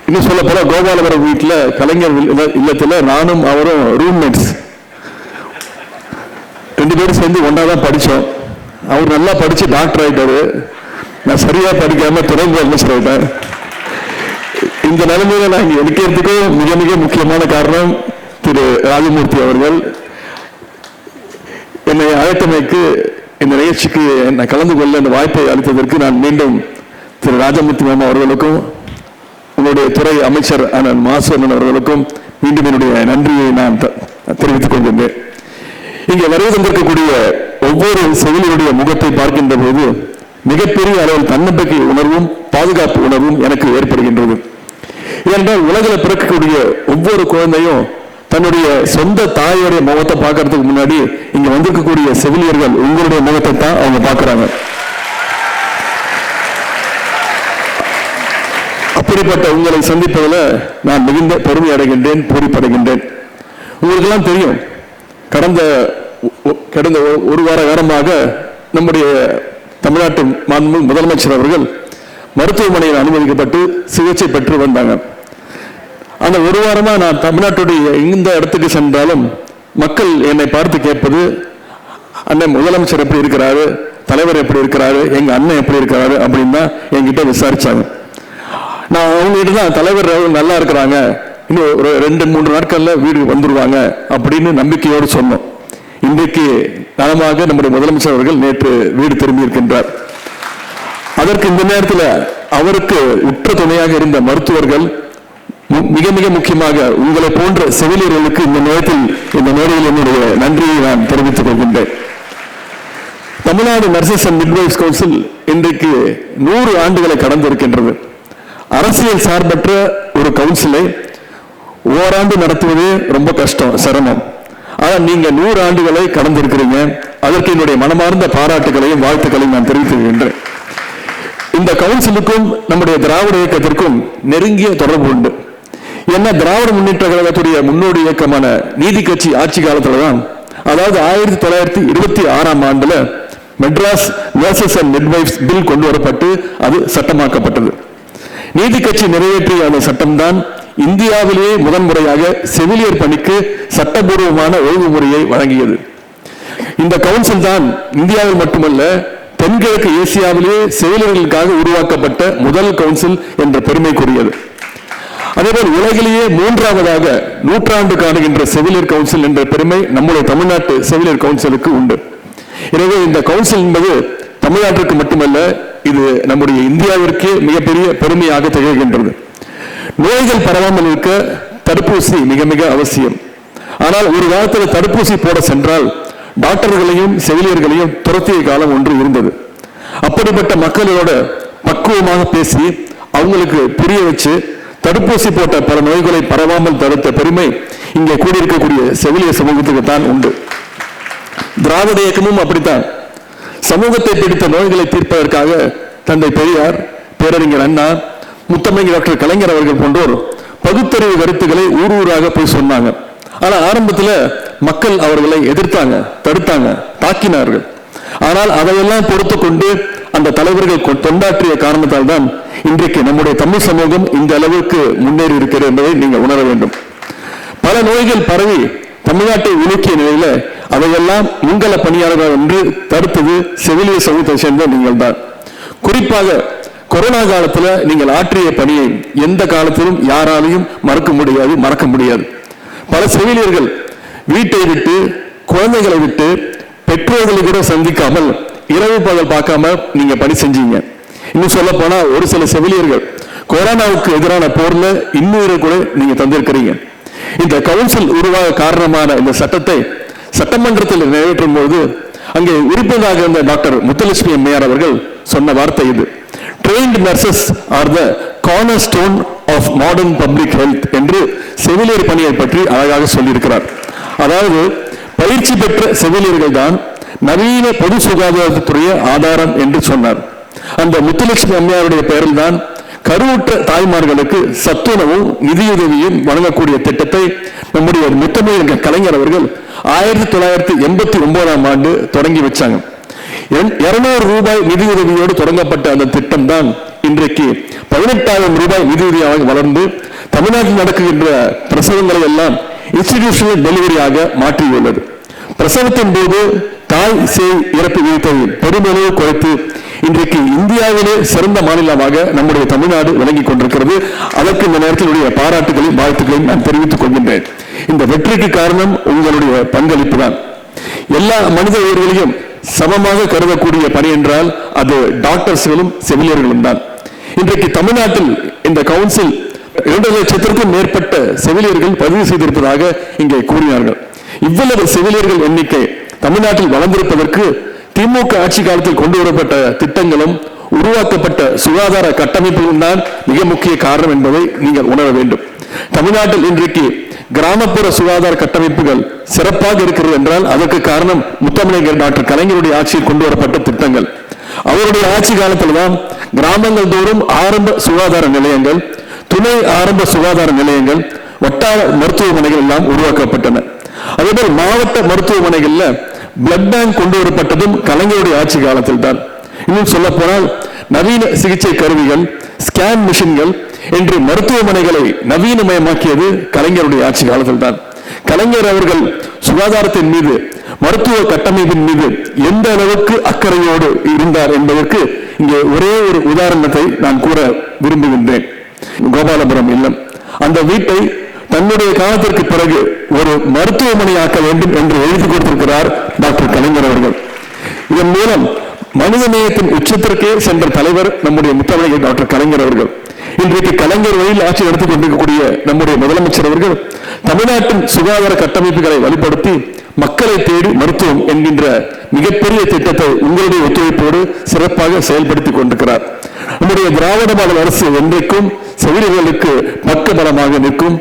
இன்னும் சொல்ல போல கோபாலபுரம் வீட்டில் கலைஞர் இல்லத்தில் நானும் அவரும் ரூம்மேட்ஸ், 2 பேரும் சேர்ந்து ஒன்றாதான் படித்தோம். அவர் நல்லா படிச்சு டாக்டர் ஆயிட்டாரு, நான் சரியா படிக்காம துறைமுக அமைச்சர் ஆயிட்டேன். இந்த நிலைமையில நான் இங்க இருக்கிறதுக்கு மிக மிக முக்கியமான காரணம் திரு ராஜமூர்த்தி அவர்கள். என்னை அழைத்தமைக்கு, இந்த நிகழ்ச்சிக்கு என்னை கலந்து கொள்ள இந்த வாய்ப்பை அளித்ததற்கு நான் மீண்டும் திரு ராஜமூர்த்தி மாமா அவர்களுக்கும் உங்களுடைய துறை அமைச்சர் அண்ணன் மாசு அவர்களுக்கும் மீண்டும் என்னுடைய நன்றியை நான் தெரிவித்துக் கொள்கின்றேன். இங்கே வருகை தந்திருக்கக்கூடிய ஒவ்வொரு செவிலியருடைய முகத்தை பார்க்கின்ற போது மிகப்பெரிய அளவில் தன்னம்பிக்கை உணர்வும் பாதுகாப்பு உணர்வும் எனக்கு ஏற்படுகின்றது. ஏனென்றால் உலகில் பிறக்கக்கூடிய ஒவ்வொரு குழந்தையும் தன்னுடைய சொந்த தாயோடைய முகத்தை பார்க்கறதுக்கு முன்னாடி இங்க வந்திருக்கக்கூடிய செவிலியர்கள் உங்களுடைய முகத்தை தான் அவங்க பார்க்கிறாங்க. அப்படிப்பட்ட உங்களை சந்திப்பதில் நான் மிகுந்த பெருமை அடைகின்றேன், பூரிப்படைகின்றேன். உங்களுக்கு எல்லாம் தெரியும், கடந்த ஒரு வார காலமாக நம்முடைய தமிழ்நாட்டு முதலமைச்சர் அவர்கள் மருத்துவமனையில் அனுமதிக்கப்பட்டு சிகிச்சை பெற்று வந்தாங்க. அந்த ஒரு வாரமா நான் தமிழ்நாட்டுடைய எந்த இடத்துக்கு சென்றாலும் மக்கள் என்னை பார்த்து கேட்பது, அண்ணன் முதலமைச்சர் எப்படி இருக்கிறாரு, தலைவர் எப்படி இருக்கிறாரு, எங்க அண்ணன் எப்படி இருக்கிறாரு அப்படின்னு தான் என்கிட்ட விசாரிச்சாங்க. நான் அவங்ககிட்ட தான் தலைவர் நல்லா இருக்கிறாங்க, இன்னும் ஒரு 2-3 நாட்கள்ல வீடு வந்துருவாங்க அப்படின்னு நம்பிக்கையோடு சொன்னோம். இன்றைக்கு நலமாக நம்முடைய முதலமைச்சர் அவர்கள் நேற்று வீடு திரும்பி இருக்கின்றார். அதற்கு இந்த நேரத்தில் அவருக்கு உற்ற துணையாக இருந்த மருத்துவர்கள், மிக மிக முக்கியமாக உங்களை போன்ற செவிலியர்களுக்கு இந்த நேரத்தில் என்னுடைய நன்றியை நான் தெரிவித்துக் கொள்கின்றேன். Tamil Nadu nurses and midwives council இன்றைக்கு 100 ஆண்டுகளை கடந்திருக்கின்றது. அரசியல் சார்பற்ற ஒரு கவுன்சிலை ஓராண்டு நடத்துவது ரொம்ப கஷ்டம், சிரமம். ஆனால் நீங்க 100 ஆண்டுகளை கடந்திருக்கிறீங்க. அதற்கு என்னுடைய மனமார்ந்த பாராட்டுகளையும் வாழ்த்துக்களையும் நான் தெரிவித்துக்கின்றேன். இந்த கவுன்சிலுக்கும் நம்முடைய திராவிட இயக்கத்திற்கும் நெருங்கிய தொடர்பு உண்டு. ஏன்னா திராவிட முன்னேற்ற கழகத்துடைய முன்னோடி இயக்கமான நீதி கட்சி ஆட்சி காலத்துல தான், அதாவது 1926ஆம் ஆண்டுல Madras nurses and midwives bill கொண்டு வரப்பட்டு அது சட்டமாக்கப்பட்டது. நீதி கட்சி நிறைவேற்றிய அந்த சட்டம் தான் இந்தியாவிலேயே முதன்முறையாக செவிலியர் பணிக்கு சட்டபூர்வமான ஒழுங்குமுறையை வழங்கியது. இந்த கவுன்சில் தான் இந்தியாவில் மட்டுமல்ல தென்கிழக்கு ஏசியாவிலேயே செவிலியர்களுக்காக உருவாக்கப்பட்ட முதல் கவுன்சில் என்ற பெருமைக்குரியது. அதேபோல் உலகிலேயே 3ஆவதாக 100 ஆண்டு காணுகின்ற செவிலியர் கவுன்சில் என்ற பெருமை நம்முடைய தமிழ்நாட்டு செவிலியர் கவுன்சிலுக்கு உண்டு. எனவே இந்த கவுன்சில் என்பது தமிழ்நாட்டிற்கு மட்டுமல்ல, இது நம்முடைய இந்தியாவிற்கே மிகப்பெரிய பெருமையாக திகழ்கின்றது. நோய்கள் பரவாமல் இருக்க தடுப்பூசி மிக மிக அவசியம். ஆனால் ஒரு காலத்தில் தடுப்பூசி போட சென்றால் டாக்டர்களையும் செவிலியர்களையும் துரத்திய காலம் ஒன்று இருந்தது. அப்படிப்பட்ட மக்களோட பக்குவமாக பேசி அவங்களுக்கு புரிய வச்சு தடுப்பூசி போட்ட பல நோய்களை பரவாமல் தடுத்த பெருமை இங்கே கூடியிருக்கக்கூடிய செவிலியர் சமூகத்துக்கு தான் உண்டு. திராவிட இயக்கமும் அப்படித்தான். சமூகத்தை பிடித்த நோய்களை தீர்ப்பதற்காக தந்தை பெரியார், பேரறிஞர் அண்ணா, முத்தமிழ் டாக்டர் கலைஞர் அவர்கள் போன்றோர் பகுத்தறிவு கருத்துக்களை ஊர் ஊராக போய் சொன்னாங்க. ஆனா ஆரம்பத்தில் மக்கள் அவர்களை எதிர்த்தாங்க, தடுத்தாங்க, தாக்கினார்கள். ஆனால் அதையெல்லாம் பொறுத்து கொண்டு அந்த தலைவர்கள் தொண்டாற்றிய காரணத்தால் தான் இன்றைக்கு நம்முடைய தமிழ் சமூகம் இந்த அளவுக்கு முன்னேறி இருக்கிறது என்பதை நீங்கள் உணர வேண்டும். பல நோய்கள் பரவி தமிழ்நாட்டை உலுக்கிய நிலையில அவையெல்லாம் முன்கள பணியாளர்கள் என்று தடுத்தது செவிலியர் சமூகத்தை சேர்ந்த நீங்கள் தான். குறிப்பாக கொரோனா காலத்துல நீங்கள் ஆற்றிய பணியை எந்த காலத்திலும் யாராலையும் மறக்க முடியாது. பல செவிலியர்கள் வீட்டை விட்டு, குழந்தைகளை விட்டு, பெற்றோர்களை கூட சந்திக்காமல், இரவு பகல் பார்க்காம நீங்க பணி செஞ்சீங்க. இன்னும் சொல்ல போனா ஒரு சில செவிலியர்கள் கொரோனாவுக்கு எதிரான போர்ல இன்னுயிரை கூட நீங்க தந்திருக்கிறீங்க. இந்த கவுன்சில் உருவாக காரணமான இந்த சட்டத்தை சட்டமன்றத்தில் நிறைவேற்றும் போது அங்கே உறுப்பினராக இருந்த டாக்டர் முத்துலட்சுமி அம்மையார் அவர்கள் சொன்ன வார்த்தை இது: trained nurses are the cornerstone of modern public health என்று செவிலியர் பணியை பற்றி அழகாக சொல்லியிருக்கிறார். அதாவது பயிற்சி பெற்ற செவிலியர்கள் தான் நவீன பொது சுகாதாரத்துறைய ஆதாரம் என்று சொன்னார். அந்த முத்துலட்சுமி அம்மையாருடைய பெயரில் தான் கருவுற்ற தாய்மார்களுக்கு சத்துணவும் நிதியுதவியும் வழங்கக்கூடிய திட்டத்தை நம்முடைய முத்தமிழ் கலைஞர் அவர்கள் 1989ஆம் ஆண்டு தொடங்கி வச்சாங்க. 200 ரூபாய் நிதியுதவியோடு தொடங்கப்பட்ட அந்த திட்டம் தான் இன்றைக்கு 18,000 ரூபாய் நிதியுதவியாக வளர்ந்து தமிழ்நாட்டில் நடக்குகின்ற பிரசவங்களை எல்லாம் இன்ஸ்டிடியூஷனல் டெலிவரியாக மாற்றியுள்ளது. பிரசவத்தின் போது தாய் சேய் இறப்பு விகிதத்தை பெருமளவு குறைத்து இன்றைக்கு இந்தியாவிலே சிறந்த மாநிலமாக நம்முடைய தமிழ்நாடு விளங்கிக் கொண்டிருக்கிறது. அதற்கு இந்த நேரத்தில் பாராட்டுகளையும் வாழ்த்துக்களையும் நான் தெரிவித்துக் கொள்கின்றேன். இந்த வெற்றிக்கு காரணம் உங்களுடைய பங்களிப்பு தான். எல்லா மனித உயிர்களையும் சமமாக கருதக்கூடிய பணி என்றால் அது டாக்டர்ஸ்களும் செவிலியர்களும் தான். இன்றைக்கு தமிழ்நாட்டில் இந்த கவுன்சில் 2 லட்சத்திற்கும் மேற்பட்ட செவிலியர்கள் பதிவு செய்திருப்பதாக இங்கே கூறினார்கள். இவ்வளவு செவிலியர்கள் எண்ணிக்கை தமிழ்நாட்டில் வளர்ந்திருப்பதற்கு திமுக ஆட்சி காலத்தில் கொண்டு வரப்பட்ட திட்டங்களும் உருவாக்கப்பட்ட சுகாதார கட்டமைப்புகளும் தான் மிக முக்கிய காரணம் என்பதை நீங்கள் உணர வேண்டும். தமிழ்நாட்டில் இன்றைக்கு கிராமப்புற சுகாதார கட்டமைப்புகள் சிறப்பாக இருக்கிறது என்றால் அதற்கு காரணம் முத்தமிழர் டாக்டர் கலைஞருடைய ஆட்சியில் கொண்டு வரப்பட்ட திட்டங்கள். அவருடைய ஆட்சி காலத்தில் தான் கிராமங்கள் தோறும் ஆரம்ப சுகாதார நிலையங்கள், துணை ஆரம்ப சுகாதார நிலையங்கள், வட்டார மருத்துவமனைகள் எல்லாம் உருவாக்கப்பட்டன. அதேபோல் மாவட்ட மருத்துவமனைகள்ல பிளட் பேங்க் கொண்டு வரப்பட்டதும் கலைஞருடைய ஆட்சி காலத்தில் தான். இன்னும் சொல்ல போனால் நவீன சிகிச்சை கருவிகள், ஸ்கேன் மிஷின்கள் என்று மருத்துவமனைகளை நவீனமயமாக்கியது கலைஞருடைய ஆட்சி காலத்தில் தான். கலைஞர் அவர்கள் சுகாதாரத்தின் மீது, மருத்துவ கட்டமைப்பின் மீது எந்த அளவுக்கு அக்கறையோடு இருந்தார் என்பதற்கு இங்கே ஒரே ஒரு உதாரணத்தை நான் கூற விரும்புகின்றேன். கோபாலபுரம் இல்லம், அந்த வீட்டை தன்னுடைய காலத்திற்கு பிறகு ஒரு மருத்துவமனை ஆக்க வேண்டும் என்று எழுதி கொடுத்திருக்கிறார் டாக்டர் கலைஞர் அவர்கள். இதன் மூலம் மனித நேயத்தின் உச்சத்திற்கே சென்ற தலைவர் நம்முடைய முத்தமிழர் டாக்டர் கலைஞர் அவர்கள். இன்றைக்கு கலைஞர் வழியில் ஆட்சி நடத்திக் கொண்டிருக்கக்கூடிய நம்முடைய முதலமைச்சர் அவர்கள் தமிழ்நாட்டின் சுகாதார கட்டமைப்புகளை வலுப்படுத்தி மக்களை தேடி மருத்துவம் என்கின்ற மிகப்பெரிய திட்டத்தை உங்களுடைய ஒத்துழைப்போடு சிறப்பாக செயல்படுத்திக் கொண்டிருக்கிறார். நம்முடைய திராவிட மாடல் அரசு என்றைக்கும் செவிலியர்களுக்கு பக்க பலமாக நிற்கும்.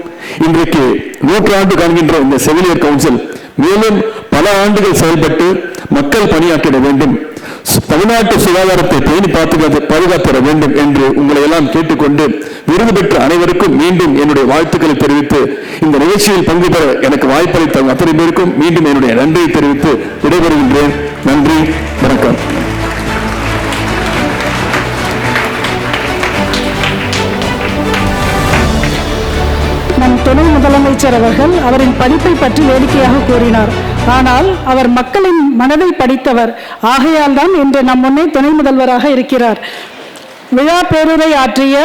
இன்றைக்கு 100 ஆண்டு காண்கின்ற இந்த செவிலியர் கவுன்சில் மேலும் பல ஆண்டுகள் செயல்பட்டு மக்கள் பணியாற்றிட வேண்டும், தமிழ்நாட்டு சுகாதாரத்தை பேணி பாதுகாத்திட வேண்டும் என்று உங்களை எல்லாம் கேட்டுக்கொண்டு விருது பெற்ற அனைவருக்கும் மீண்டும் என்னுடைய வாழ்த்துக்களை தெரிவித்து இந்த நிகழ்ச்சியில் பங்கு பெற எனக்கு வாய்ப்பளித்த அத்தனை பேருக்கும் மீண்டும் என்னுடைய நன்றியை தெரிவித்து விடைபெறுகின்றேன். நன்றி, வணக்கம். நம் துணை முதலமைச்சர் அவர்கள் அவரின் படிப்பை பற்றி வேடிக்கையாக கூறினார். ஆனால் அவர் மக்களின் மனதை படித்தவர். ஆகையால் தான் இன்று நம் முன்னே துணை முதல்வராக இருக்கிறார். விழா பேருரை ஆற்றிய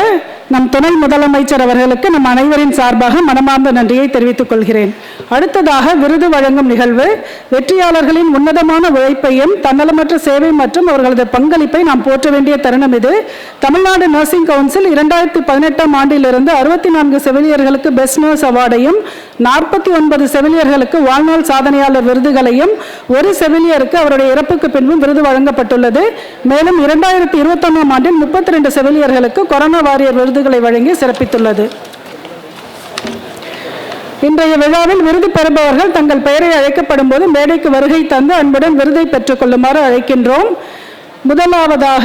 நம் துணை முதலமைச்சர் அவர்களுக்கு நம் அனைவரின் சார்பாக மனமார்ந்த நன்றியை தெரிவித்துக் கொள்கிறேன். அடுத்ததாக விருது வழங்கும் நிகழ்வு. வெற்றியாளர்களின் உன்னதமான உழைப்பையும் தன்னலமற்ற சேவை மற்றும் அவர்களது பங்களிப்பை நாம் போற்ற வேண்டிய தருணம் இது. தமிழ்நாடு நர்சிங் கவுன்சில் 2018ஆம் ஆண்டிலிருந்து 64 செவிலியர்களுக்கு பெஸ்ட் நர்ஸ் அவார்டையும் 49 செவிலியர்களுக்கு வாழ்நாள் சாதனையாளர் விருதுகளையும், ஒரு செவிலியருக்கு அவருடைய இறப்புக்கு பின்பும் விருது வழங்கப்பட்டுள்ளது. மேலும் 2021ஆம் ஆண்டில் 32 செவிலியர்களுக்கு கொரோனா வாரியர் விருதுகளை வழங்கி சிறப்பித்துள்ளது. இன்றைய விழாவில் விருது பெறுபவர்கள் தங்கள் பெயரை அழைக்கப்படும் போது மேடைக்கு வருகை தந்து அன்புடன் விருதை பெற்றுக் கொள்ளுமாறு அழைக்கின்றோம். முதலாவதாக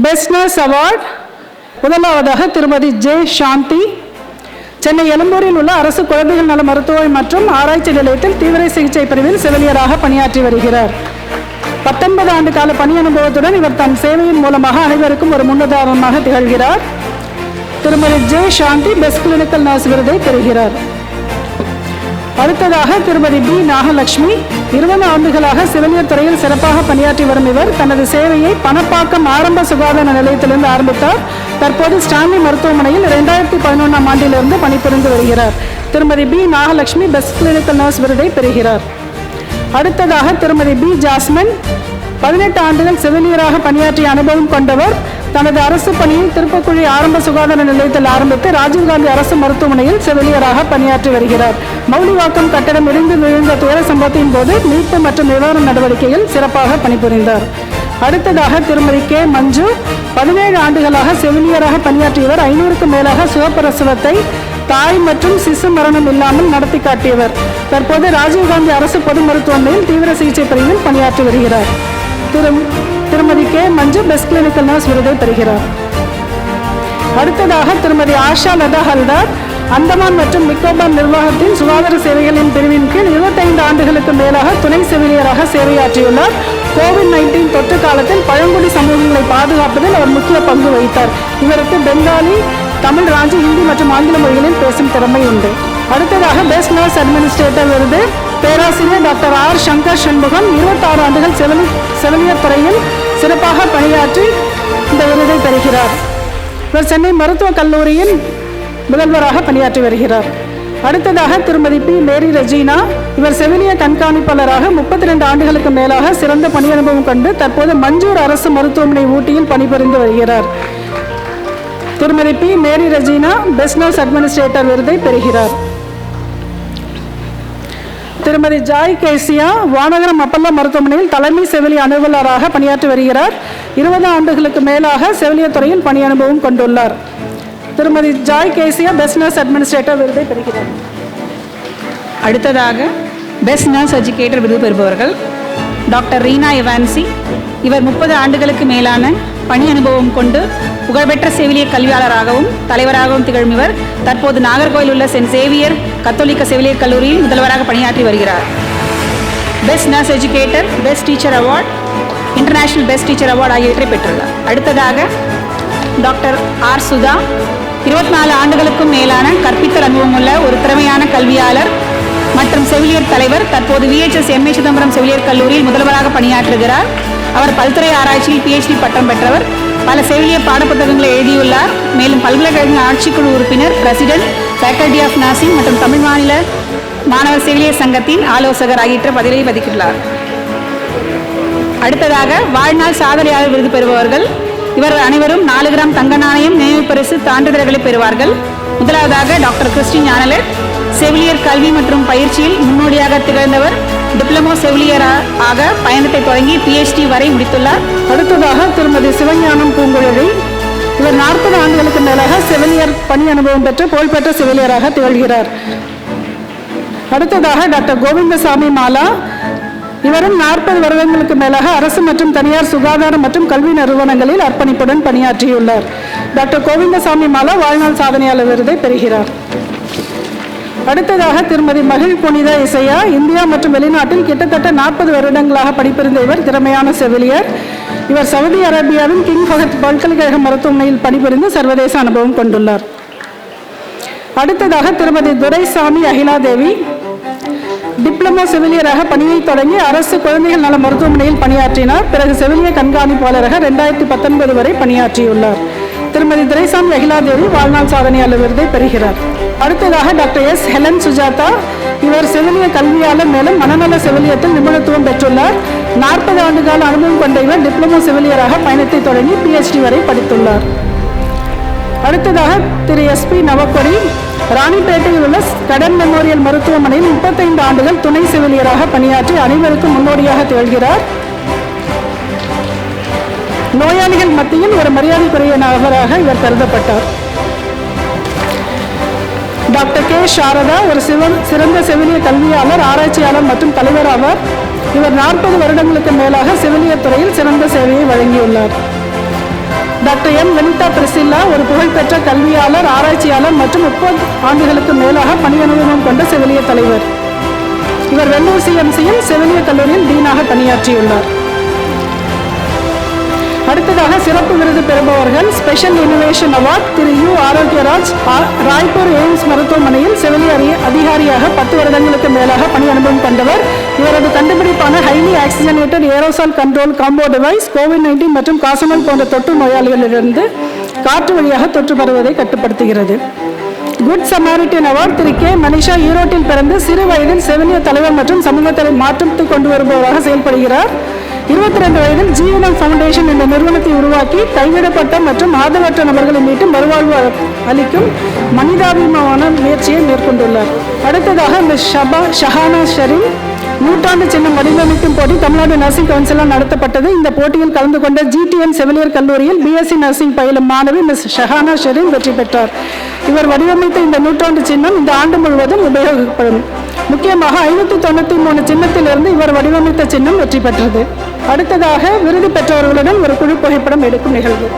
பெஸ்ட் நர்ஸ் அவார்ட் முதலாவதாக திருமதி ஜே சாந்தி, சென்னை எழும்பூரில் உள்ள அரசு குழந்தைகள் நல மருத்துவ மற்றும் ஆராய்ச்சி நிலையத்தில் தீவிர சிகிச்சை பிரிவில் செவிலியராக பணியாற்றி வருகிறார். 19 ஆண்டு கால பணி அனுபவத்துடன் இவர் தன் சேவையின் மூலமாக அனைவருக்கும் ஒரு முன்னுதாரணமாக திகழ்கிறார். திருமதி ஜே சாந்தி பெஸ்ட் கிளினிக்கல் நர்ஸ் விருதை பெறுகிறார். அடுத்ததாக திருமதி பி நாகலட்சுமி, 20 ஆண்டுகளாக செவிலியர் துறையில் சிறப்பாக பணியாற்றி வரும் இவர் தனது சேவையை பணப்பாக்கம் ஆரம்ப சுகாதார நிலையத்திலிருந்து ஆரம்பித்தார். தற்போது ஸ்டான்லி மருத்துவமனையில் 2011ஆம் ஆண்டிலிருந்து பணிபுரிந்து வருகிறார். திருமதி P Nagalakshmi best clinical nurse விருதை பெறுகிறார். அடுத்ததாக திருமதி பி ஜாஸ்மின், 18 ஆண்டுகள் செவிலியராக பணியாற்றிய அனுபவம் கொண்டவர். தனது அரசு பணியை திருப்பக்குழி ஆரம்ப சுகாதார நிலையத்தில் ஆரம்பித்து ராஜீவ்காந்தி அரசு மருத்துவமனையில் செவிலியராக பணியாற்றி வருகிறார். மௌலிவாக்கம் கட்டடம் இடிந்து விழுந்த துயர சம்பவத்தின் போது மீட்பு மற்றும் நிவாரண நடவடிக்கையில் சிறப்பாக பணிபுரிந்தார். அடுத்ததாக திருமதி கே மஞ்சு, 17 ஆண்டுகளாக செவிலியராக பணியாற்றியவர். 500க்கும் மேலாக சுகப்பிரசவத்தை தாய் மற்றும் சிசு மரணம் இல்லாமல் நடத்தி காட்டியவர். தற்போது ராஜீவ்காந்தி அரசு பொது மருத்துவமனையில் தீவிர சிகிச்சை பிரிவில் பணியாற்றி வருகிறார். திருமதி கே மஞ்சு பெஸ்ட் கிளினிக்கல் நர்ஸ் விருதை பெறுகிறார். அடுத்ததாக திருமதி ஆஷா லதா ஹல்தார், அந்தமான் மற்றும் நிக்கோபார் நிர்வாகத்தின் சுகாதார சேவைகளின் பிரிவின் கீழ் 25 ஆண்டுகளுக்கு மேலாக துணை செவிலியராக சேவையாற்றியுள்ளார். கோவிட்-19 தொற்று காலத்தில் பழங்குடி சமூகங்களை பாதுகாப்பதில் அவர் முக்கிய பங்கு வகித்தார். இவருக்கு பெங்காலி, தமிழ், ராஞ்சி, ஹிந்தி மற்றும் ஆங்கில மொழிகளில் பேசும் திறமை உண்டு. அடுத்ததாக பெஸ்ட் நர்ஸ் அட்மினிஸ்ட்ரேட்டர் விருது பேராசிரியர் டாக்டர் ஆர் சங்கர் சண்முகம், 26 ஆண்டுகள் செவிலியர் துறையில் சிறப்பாக பணியாற்றி இந்த விருதை பெறுகிறார். இவர் சென்னை மருத்துவக் கல்லூரியின் முதல்வராக பணியாற்றி வருகிறார். அடுத்ததாக திருமதி பி மேரி ரெஜினா, இவர் செவிலியர் கண்காணிப்பாளராக 32 ஆண்டுகளுக்கு மேலாக சிறந்த பணி அனுபவம் கொண்டு தற்போது மஞ்சூர் அரசு மருத்துவமனை ஊட்டியில் பணிபுரிந்து வருகிறார். திருமதி பி மேரி ரெஜினா பெஸ்ட் நர்ஸ் அட்மினிஸ்ட்ரேட்டர் விருதை பெறுகிறார். திருமதி ஜாய் கேசியா, வானகரம் அப்பல்லோ மருத்துவமனையில் தலைமை செவிலியர் அலுவலராக பணியாற்றி வருகிறார். 20 ஆண்டுகளுக்கு மேலாக செவிலியர் துறையில் பணி அனுபவம் கொண்டுள்ளார். திருமதி Joy Kezia best nurse administrator விருதை பெறுகிறார். அடுத்ததாக பெஸ்ட் நர்ஸ் எஜுகேட்டர் விருது பெறுபவர்கள் டாக்டர் ரீனா எவான்சி, இவர் 30 ஆண்டுகளுக்கு மேலான பணி அனுபவம் கொண்டு புகழ்பெற்ற செவிலியர் கல்வியாளராகவும் தலைவராகவும் திகழும் இவர் தற்போது நாகர்கோவில் உள்ள சென்ட் சேவியர் கத்தோலிக்க செவிலியர் கல்லூரியில் முதல்வராக பணியாற்றி வருகிறார். Best nurse educator, best teacher award, international best teacher award ஆகியவற்றை பெற்றுள்ளார். அடுத்ததாக டாக்டர் ஆர் சுதா, 24 ஆண்டுகளுக்கும் மேலான கற்பித்தல் அனுபவம் உள்ள ஒரு திறமையான கல்வியாளர் மற்றும் செவிலியர் தலைவர். தற்போது VHS MA சிதம்பரம் செவிலியர் கல்லூரியில் முதல்வராக பணியாற்றுகிறார். அவர் பல்துறை ஆராய்ச்சியில் PhD பட்டம் பெற்றவர். பல செவிலியர் பாடப்புத்தகங்களை எழுதியுள்ளார். மேலும் பல்கலைக்கழக ஆட்சிக்குழு உறுப்பினர், பிரசிடென்ட், ஃபேக்கல்டி ஆஃப் நர்சிங் மற்றும் தமிழ் மாநில மாணவர் செவிலியர் சங்கத்தின் ஆலோசகர் ஆகிய பதவியை வகித்துள்ளார். அடுத்ததாக வாழ்நாள் சாதனையாளர் விருது பெறுபவர்கள் இவர்கள் அனைவரும் 4 கிராம் தங்க நாணயம், நினைவு பரிசு, சான்றிதழ்களை பெறுவார்கள். முதலாவதாக டாக்டர் கிறிஸ்டின் ஞானலர், செவிலியர் கல்வி மற்றும் பயிற்சியில் முன்னோடியாக திகழ்ந்தவர். டிப்ளமோ செவிலியராக பயணத்தை தொடங்கி PhD வரை முடித்துள்ளார். அடுத்ததாக திருமதி சிவஞானம் பூங்குழலி, இவர் 40 ஆண்டுகளுக்கு மேலாக செவிலியர் பணி அனுபவம் பெற்று புகழ்பெற்ற செவிலியராக திகழ்கிறார். அடுத்ததாக டாக்டர் கோவிந்தசாமி மாலா, இவரும் 40 வருடங்களுக்கு மேலாக அரசு மற்றும் தனியார் சுகாதார மற்றும் கல்வி நிறுவனங்களில் அர்ப்பணிப்புடன் பணியாற்றியுள்ளார். டாக்டர் கோவிந்தசாமி மாலா வாழ்நாள் சாதனையாளர் விருதை பெறுகிறார். அடுத்ததாக திருமதி மகிழ் புனித இசையா, இந்தியா மற்றும் வெளிநாட்டில் கிட்டத்தட்ட 40 வருடங்களாக பணிபுரிந்த இவர் திறமையான செவிலியர். இவர் சவுதி அரேபியாவின் கிங் ஃபஹத் பல்கலைக்கழக மருத்துவமனையில் பணிபுரிந்து சர்வதேச அனுபவம் கொண்டுள்ளார். அடுத்ததாக திருமதி துரைசாமி அகிலாதேவி, டிப்ளமோ செவிலியராக பணியை தொடங்கி அரசு குழந்தைகள் நல மருத்துவமனையில் பணியாற்றினார். பிறகு செவிலியர் கண்காணிப்பாளராக 2019 வரை பணியாற்றியுள்ளார். திருமதி துரைசாமி அகிலாதேவி வாழ்நாள் சாதனையாளர் விருதை பெறுகிறார். அடுத்ததாக டாக்டர் எஸ் ஹெலன் சுஜாதா, இவர் செவிலியர் கல்வியாளர் மேலும் மனநல செவிலியத்தில் நிபுணத்துவம் பெற்றுள்ளார். 40 ஆண்டுகால அனுபவம் கொண்ட இவர் டிப்ளமோ செவிலியராக பயணத்தை தொடங்கி PhD வரை படித்துள்ளார். அடுத்ததாக திரு SP நவக்கொடி, ராணிப்பேட்டையில் உள்ள கடன் மெமோரியல் மருத்துவமனையில் 35 ஆண்டுகள் துணை செவிலியராக பணியாற்றி அனைவருக்கும் முன்னோடியாக திகழ்கிறார். நோயாளிகள் மத்தியில் ஒரு மரியாதைக்குரிய நபராக இவர் கருதப்பட்டார். டாக்டர் கே சாரதா ஒரு சிறந்த செவிலிய கல்வியாளர், ஆராய்ச்சியாளர் மற்றும் தலைவர் ஆவார். இவர் 40 வருடங்களுக்கு மேலாக செவிலியர் துறையில் சிறந்த சேவையை வழங்கியுள்ளார். டாக்டர் எம் வினிதா பிரிசில்லா ஒரு புகழ்பெற்ற கல்வியாளர், ஆராய்ச்சியாளர் மற்றும் 30 ஆண்டுகளுக்கு மேலாக பணி அனுபவம் கொண்ட செவிலிய தலைவர். இவர் வெள்ளூர் சிஎம்சியில் செவிலிய கல்லூரியில் டீனாக பணியாற்றியுள்ளார். அடுத்ததாக சிறப்பு விருது பெறுபவர்கள் ஸ்பெஷல் இனோவேஷன் அவார்ட் திரு யு ஆரோக்கியராஜ், ராய்ப்பூர் எய்ம்ஸ் மருத்துவமனையில் செவிலியர் அதிகாரியாக 10 வருடங்களுக்கு மேலாக பணி அனுபவம் கொண்டவர். இவரது கண்டுபிடிப்பான highly oxygenated aerosol control combo device கோவிட்-19 மற்றும் காசநோய் போன்ற தொற்று நோயாளிகளிலிருந்து காற்று வழியாக தொற்று பரவுவதை கட்டுப்படுத்துகிறது. குட் சமாரிட்டியன் அவார்ட் திரு கே மனிஷா, ஈரோட்டில் பிறந்து சிறு வயதில் செவிலிய தலைவர் மற்றும் சமூகத்தை மாற்றத்தை கொண்டு வருபவராக செயல்படுகிறார். 22 வயதில் ஜீவனம் ஃபவுண்டேஷன் என்ற நிறுவனத்தை உருவாக்கி கைவிடப்பட்ட மற்றும் ஆதரவற்ற நபர்களை மீட்டு மறுவாழ்வு அளிக்கும் மனிதாபிமான முயற்சியை மேற்கொண்டுள்ளார். அடுத்ததாக மிஸ் ஷஹானா ஷரீன் நூற்றாண்டு சின்னம் வடிவமைக்கும் போட்டி தமிழ்நாடு நர்சிங் கவுன்சிலால் நடத்தப்பட்டது. இந்த போட்டியில் கலந்து கொண்ட GTN செவிலியர் கல்லூரியில் BSc நர்சிங் பயிலும் மாணவி மிஸ் ஷஹானா ஷரீன் வெற்றி பெற்றார். இவர் வடிவமைத்த இந்த நூற்றாண்டு சின்னம் இந்த ஆண்டு முழுவதும் உபயோகப்படும். முக்கியமாக 593 சின்னத்திலிருந்து இவர் வடிவமைத்த சின்னம் வெற்றி பெற்றது. அடுத்ததாக விருது பெற்றவர்களுடன் ஒரு குழு புகைப்படம் எடுக்கும் நிகழ்வு.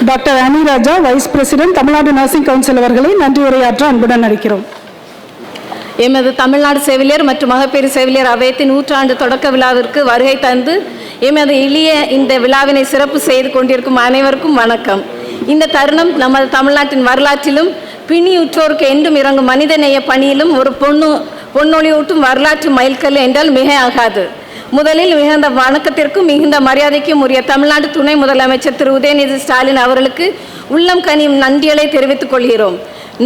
டாக்டர் அனி ராஜா, vice president, Tamil Nadu nursing council அவர்களை நன்றி உரையாற்ற அன்புடன் அழைக்கிறோம். எமது தமிழ்நாடு செவிலியர் மற்றும் மகப்பேறு செவிலியர் அவையத்தின் 100ஆண்டு தொடக்க விழாவிற்கு வருகை தந்து எமது எளிய இந்த விழாவினை சிறப்பு செய்து கொண்டிருக்கும் அனைவருக்கும் வணக்கம். இந்த தருணம் நமது தமிழ்நாட்டின் வரலாற்றிலும் பிணியுற்றோருக்கு என்றும் இறங்கும் மனிதநேய பணியிலும் ஒரு பொன்னொழியூட்டும் வரலாற்று மைல்கல் என்றால் மிக ஆகாது. முதலில் மிகுந்த வணக்கத்திற்கும் மிகுந்த மரியாதைக்கும் உரிய தமிழ்நாடு துணை முதலமைச்சர் திரு உதயநிதி ஸ்டாலின் அவர்களுக்கு உள்ளம் கனியும் நன்றிகளை தெரிவித்துக் கொள்கிறோம்.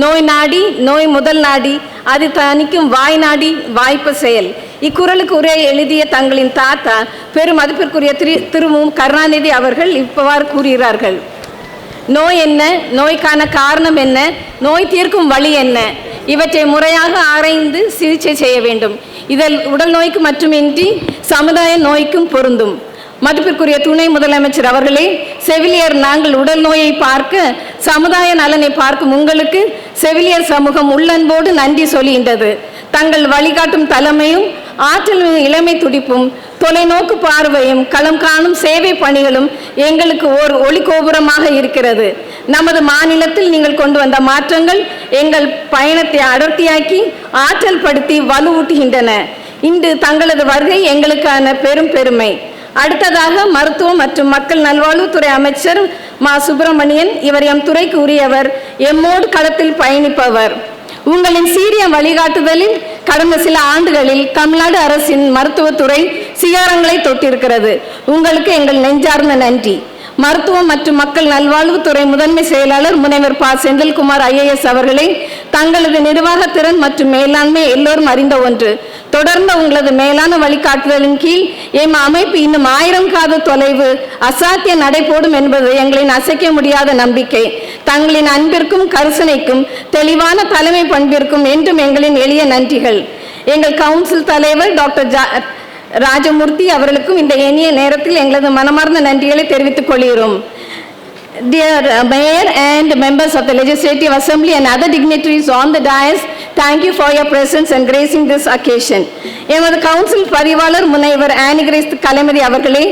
நோய் நாடி நோய் முதல் நாடி அது தணிக்கும் வாய் நாடி வாய்ப்பு செயல் இக்குறளுக்கு உரை எழுதிய தங்களின் தாத்தா பெரும் மதிப்பிற்குரிய திரு மு கருணாநிதி அவர்கள் இவ்வாறு கூறுகிறார்கள். நோய் என்ன, நோய்க்கான காரணம் என்ன, நோய் தீர்க்கும் வழி என்ன, இவற்றை முறையாக ஆராய்ந்து சிகிச்சை செய்ய வேண்டும். இதில் உடல் நோய்க்கு மட்டுமின்றி சமுதாய நோய்க்கும் பொருந்தும். மதிப்பிற்குரிய துணை முதலமைச்சர் அவர்களே, செவிலியர் நாங்கள் உடல் நோயை பார்க்க சமுதாய நலனை பார்க்கும் உங்களுக்கு செவிலியர் சமூகம் உள்ளன்போடு நன்றி சொல்கின்றது. தங்கள் வழிகாட்டும் தலைமையும் ஆற்றல் இளமை துடிப்பும் தொலைநோக்கு பார்வையும் களம் காணும் சேவை பணிகளும் எங்களுக்கு ஓர் ஒளிகோபுரமாக இருக்கிறது. நமது மாநிலத்தில் நீங்கள் கொண்டு வந்த மாற்றங்கள் எங்கள் பயணத்தை அடர்த்தியாக்கி ஆற்றல் படுத்தி வலுவூட்டுகின்றன. இன்று தங்களது வருகை எங்களுக்கான பெரும் பெருமை. அடுத்ததாக மருத்துவம் மற்றும் மக்கள் நல்வாழ்வுத்துறை அமைச்சர் மா சுப்பிரமணியன். இவர் எம் துறைக்கு உரியவர், எம்மோடு களத்தில் பயணிப்பவர். உங்களின் சீரிய வழிகாட்டுதலில் கடந்த சில ஆண்டுகளில் தமிழ்நாடு அரசின் மருத்துவத்துறை சிகரங்களை தொட்டிருக்கிறது. உங்களுக்கு எங்கள் நெஞ்சார்ந்த நன்றி. மருத்துவம் மற்றும் மக்கள் நல்வாழ்வுத்துறை முதன்மை செயலாளர் முனைவர் ப செந்தில்குமார் IAS அவர்களை தங்களது நிர்வாக திறன் மற்றும் மேலாண்மை எல்லோரும் அறிந்த ஒன்று. தொடர்ந்த உங்களது மேலான வழிகாட்டுதலின் கீழ் எம் அமைப்பு இன்னும் 1000 காத தொலைவு அசாத்திய நடைபோடும் என்பது எங்களின் அசைக்க முடியாத நம்பிக்கை. தங்களின் அன்பிற்கும் கருசனைக்கும் தெளிவான தலைமை பண்பிற்கும் என்றும் எங்களின் எளிய நன்றிகள். எங்கள் கவுன்சில் தலைவர் டாக்டர் ராஜமூர்த்தி அவர்களுக்கும் இந்த இனிய நேரத்தில் எங்களது மனமார்ந்த நன்றிகளை தெரிவித்துக் கொள்கிறோம். Dear Mayor and members of the Legislative Assembly and other dignitaries on the dais, thank you for your presence and gracing this occasion. எமது கவுன்சில் பதிவாளர் முனைவர் ஆனி கிரேஸ் கலைமதி அவர்களே,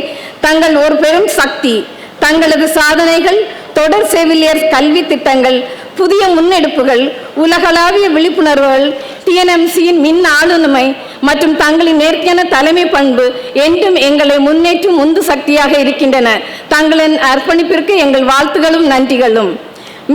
தங்கள் ஒரு பெரும் சக்தி. தங்களது சாதனைகள், தொடர் செவிலியர் கல்வி திட்டங்கள், புதிய முன்னெடுப்புகள், உலகளாவிய விழிப்புணர்வுகள், டிஎன்எம்சியின் மின் ஆளுமை மற்றும் தங்களின் நேர்த்தியான தலைமை பண்பு என்றும் எங்களை முன்னேற்றும் உந்து சக்தியாக இருக்கின்றன. தங்களின் அர்ப்பணிப்பிற்கு எங்கள் வாழ்த்துகளும் நன்றிகளும்.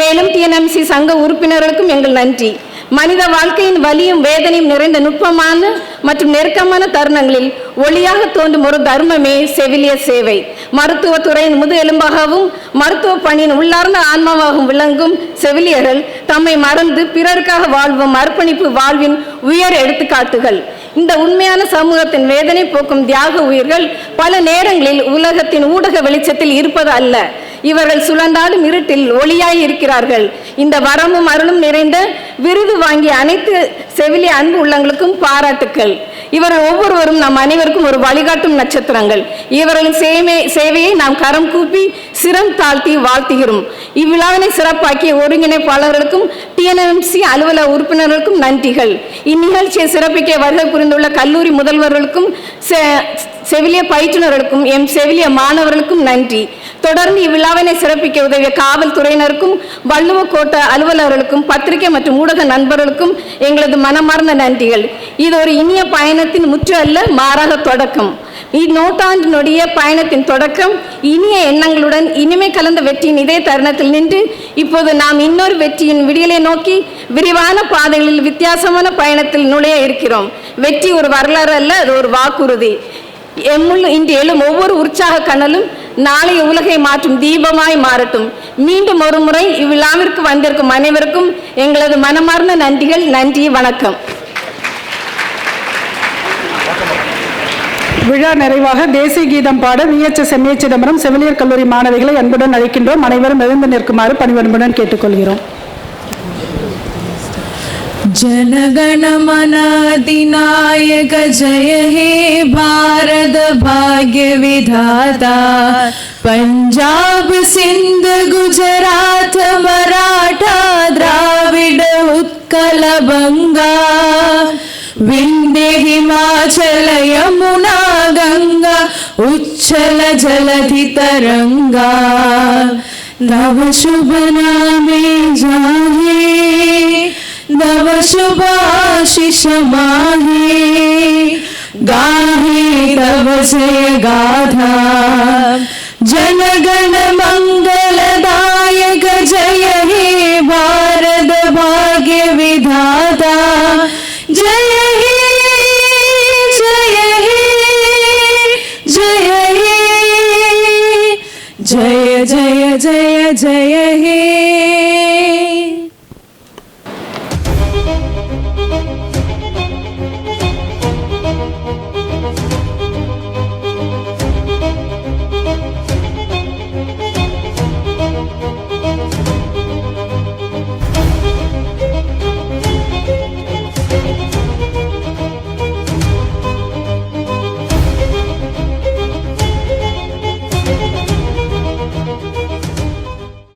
மேலும் டிஎன்எம்சி சங்க உறுப்பினர்களுக்கும் எங்கள் நன்றி. மனித வாழ்க்கையின் வலியும் வேதனையும் நிறைந்த நுட்பமான மற்றும் நெருக்கமான தருணங்களில் ஒளியாக தோன்றும் ஒரு தர்மமே செவிலியர் சேவை. மருத்துவத்துறையின் முதுகெலும்பாகவும் மருத்துவ பணியின் உள்ளார்ந்த ஆன்மாவாகவும் விளங்கும் செவிலியர்கள் தம்மை மறந்து பிறருக்காக வாழ்வும் அர்ப்பணிப்பு வாழ்வின் உயர் எடுத்துக்காட்டுகள். இந்த உண்மையான சமூகத்தின் வேதனை போக்கும் தியாக உயிர்கள் பல நேரங்களில் உலகத்தின் ஊடக வெளிச்சத்தில் இருப்பது அல்ல. இவர்கள் சுழன்றாலும் இருட்டில் ஒளியாய் இருக்கிறார்கள். இந்த வரமும் அருளும் நிறைந்த விருது வாங்கிய அனைத்து செவிலிய அன்பு உள்ளங்களுக்கும் பாராட்டுக்கள். இவர்கள் ஒவ்வொருவரும் நம் அனைவருக்கும் ஒரு வழிகாட்டும் நட்சத்திரங்கள். இவர்களின் சேவையை நாம் கரம் கூப்பி சிரம் தாழ்த்தி வாழ்த்துகிறோம். இவ்விழாவினை சிறப்பாக்கிய ஒருங்கிணைப்பாளர்களுக்கும் டிஎன்எம்சி அலுவலக உறுப்பினர்களுக்கும் நன்றிகள். இந்நிகழ்ச்சியை சிறப்பிக்க வருகை புரிந்துள்ள கல்லூரி முதல்வர்களுக்கும் செவிலிய பயிற்றுனர்களுக்கும் எம் செவிலிய மாணவர்களுக்கும் நன்றி. தொடர்ந்து இவ்விழாவினை சிறப்பிக்க உதவிய காவல்துறையினருக்கும் வள்ளுவ கோட்ட அலுவலர்களுக்கும் பத்திரிகை மற்றும் ஊடக நண்பர்களுக்கும் எங்களது மனமார்ந்த நன்றிகள். இது ஒரு இனிய பயணத்தின் முற்று அல்ல, மாறாக தொடக்கம். இந்நூற்றாண்டினுடைய பயணத்தின் தொடக்கம் இனிய எண்ணங்களுடன் இனிமை கலந்த வெற்றியின் இதே தருணத்தில் நின்று இப்போது நாம் இன்னொரு வெற்றியின் விடியலை நோக்கி விரிவான பாதைகளில் வித்தியாசமான பயணத்தில் நுழைய இருக்கிறோம். வெற்றி ஒரு வரலாறு அல்ல, அது ஒரு வாக்குறுதி. எம்முள் இன்று எழும் ஒவ்வொரு உற்சாக கனலும் நாளைய உலகை மாற்றும் தீபமாய் மாறட்டும். மீண்டும் ஒரு முறை இவ்விழாவிற்கு வந்திருக்கும் அனைவருக்கும் எங்களது மனமார்ந்த நன்றிகள். நன்றி, வணக்கம். விழா நிறைவாக தேசிய கீதம் பாட விஎச்எஸ் எம்ஏ சிதம்பரம் செவிலியர் கல்லூரி மாணவிகளை அன்புடன் அழைக்கின்றோம். அனைவரும் எழுந்து நிற்குமாறு பணிவன்புடன் கேட்டுக்கொள்கிறோம். जनगण मन अधिनायक जय हे भारत भाग्य विधाता पंजाब सिंध गुजरात मराठा द्राविड उत्कल बंगा विंध्य हिमाचल यमुना गंगा उच्छल जलधि तरंगा नव शुभ नामे जाहे नव शुभाशिष माहे गाहे तव जय गाथा जनगण मंगलदायक जय हे भारत भाग्य विधाता जय हे जय हे जय हे जय जय जय जय हे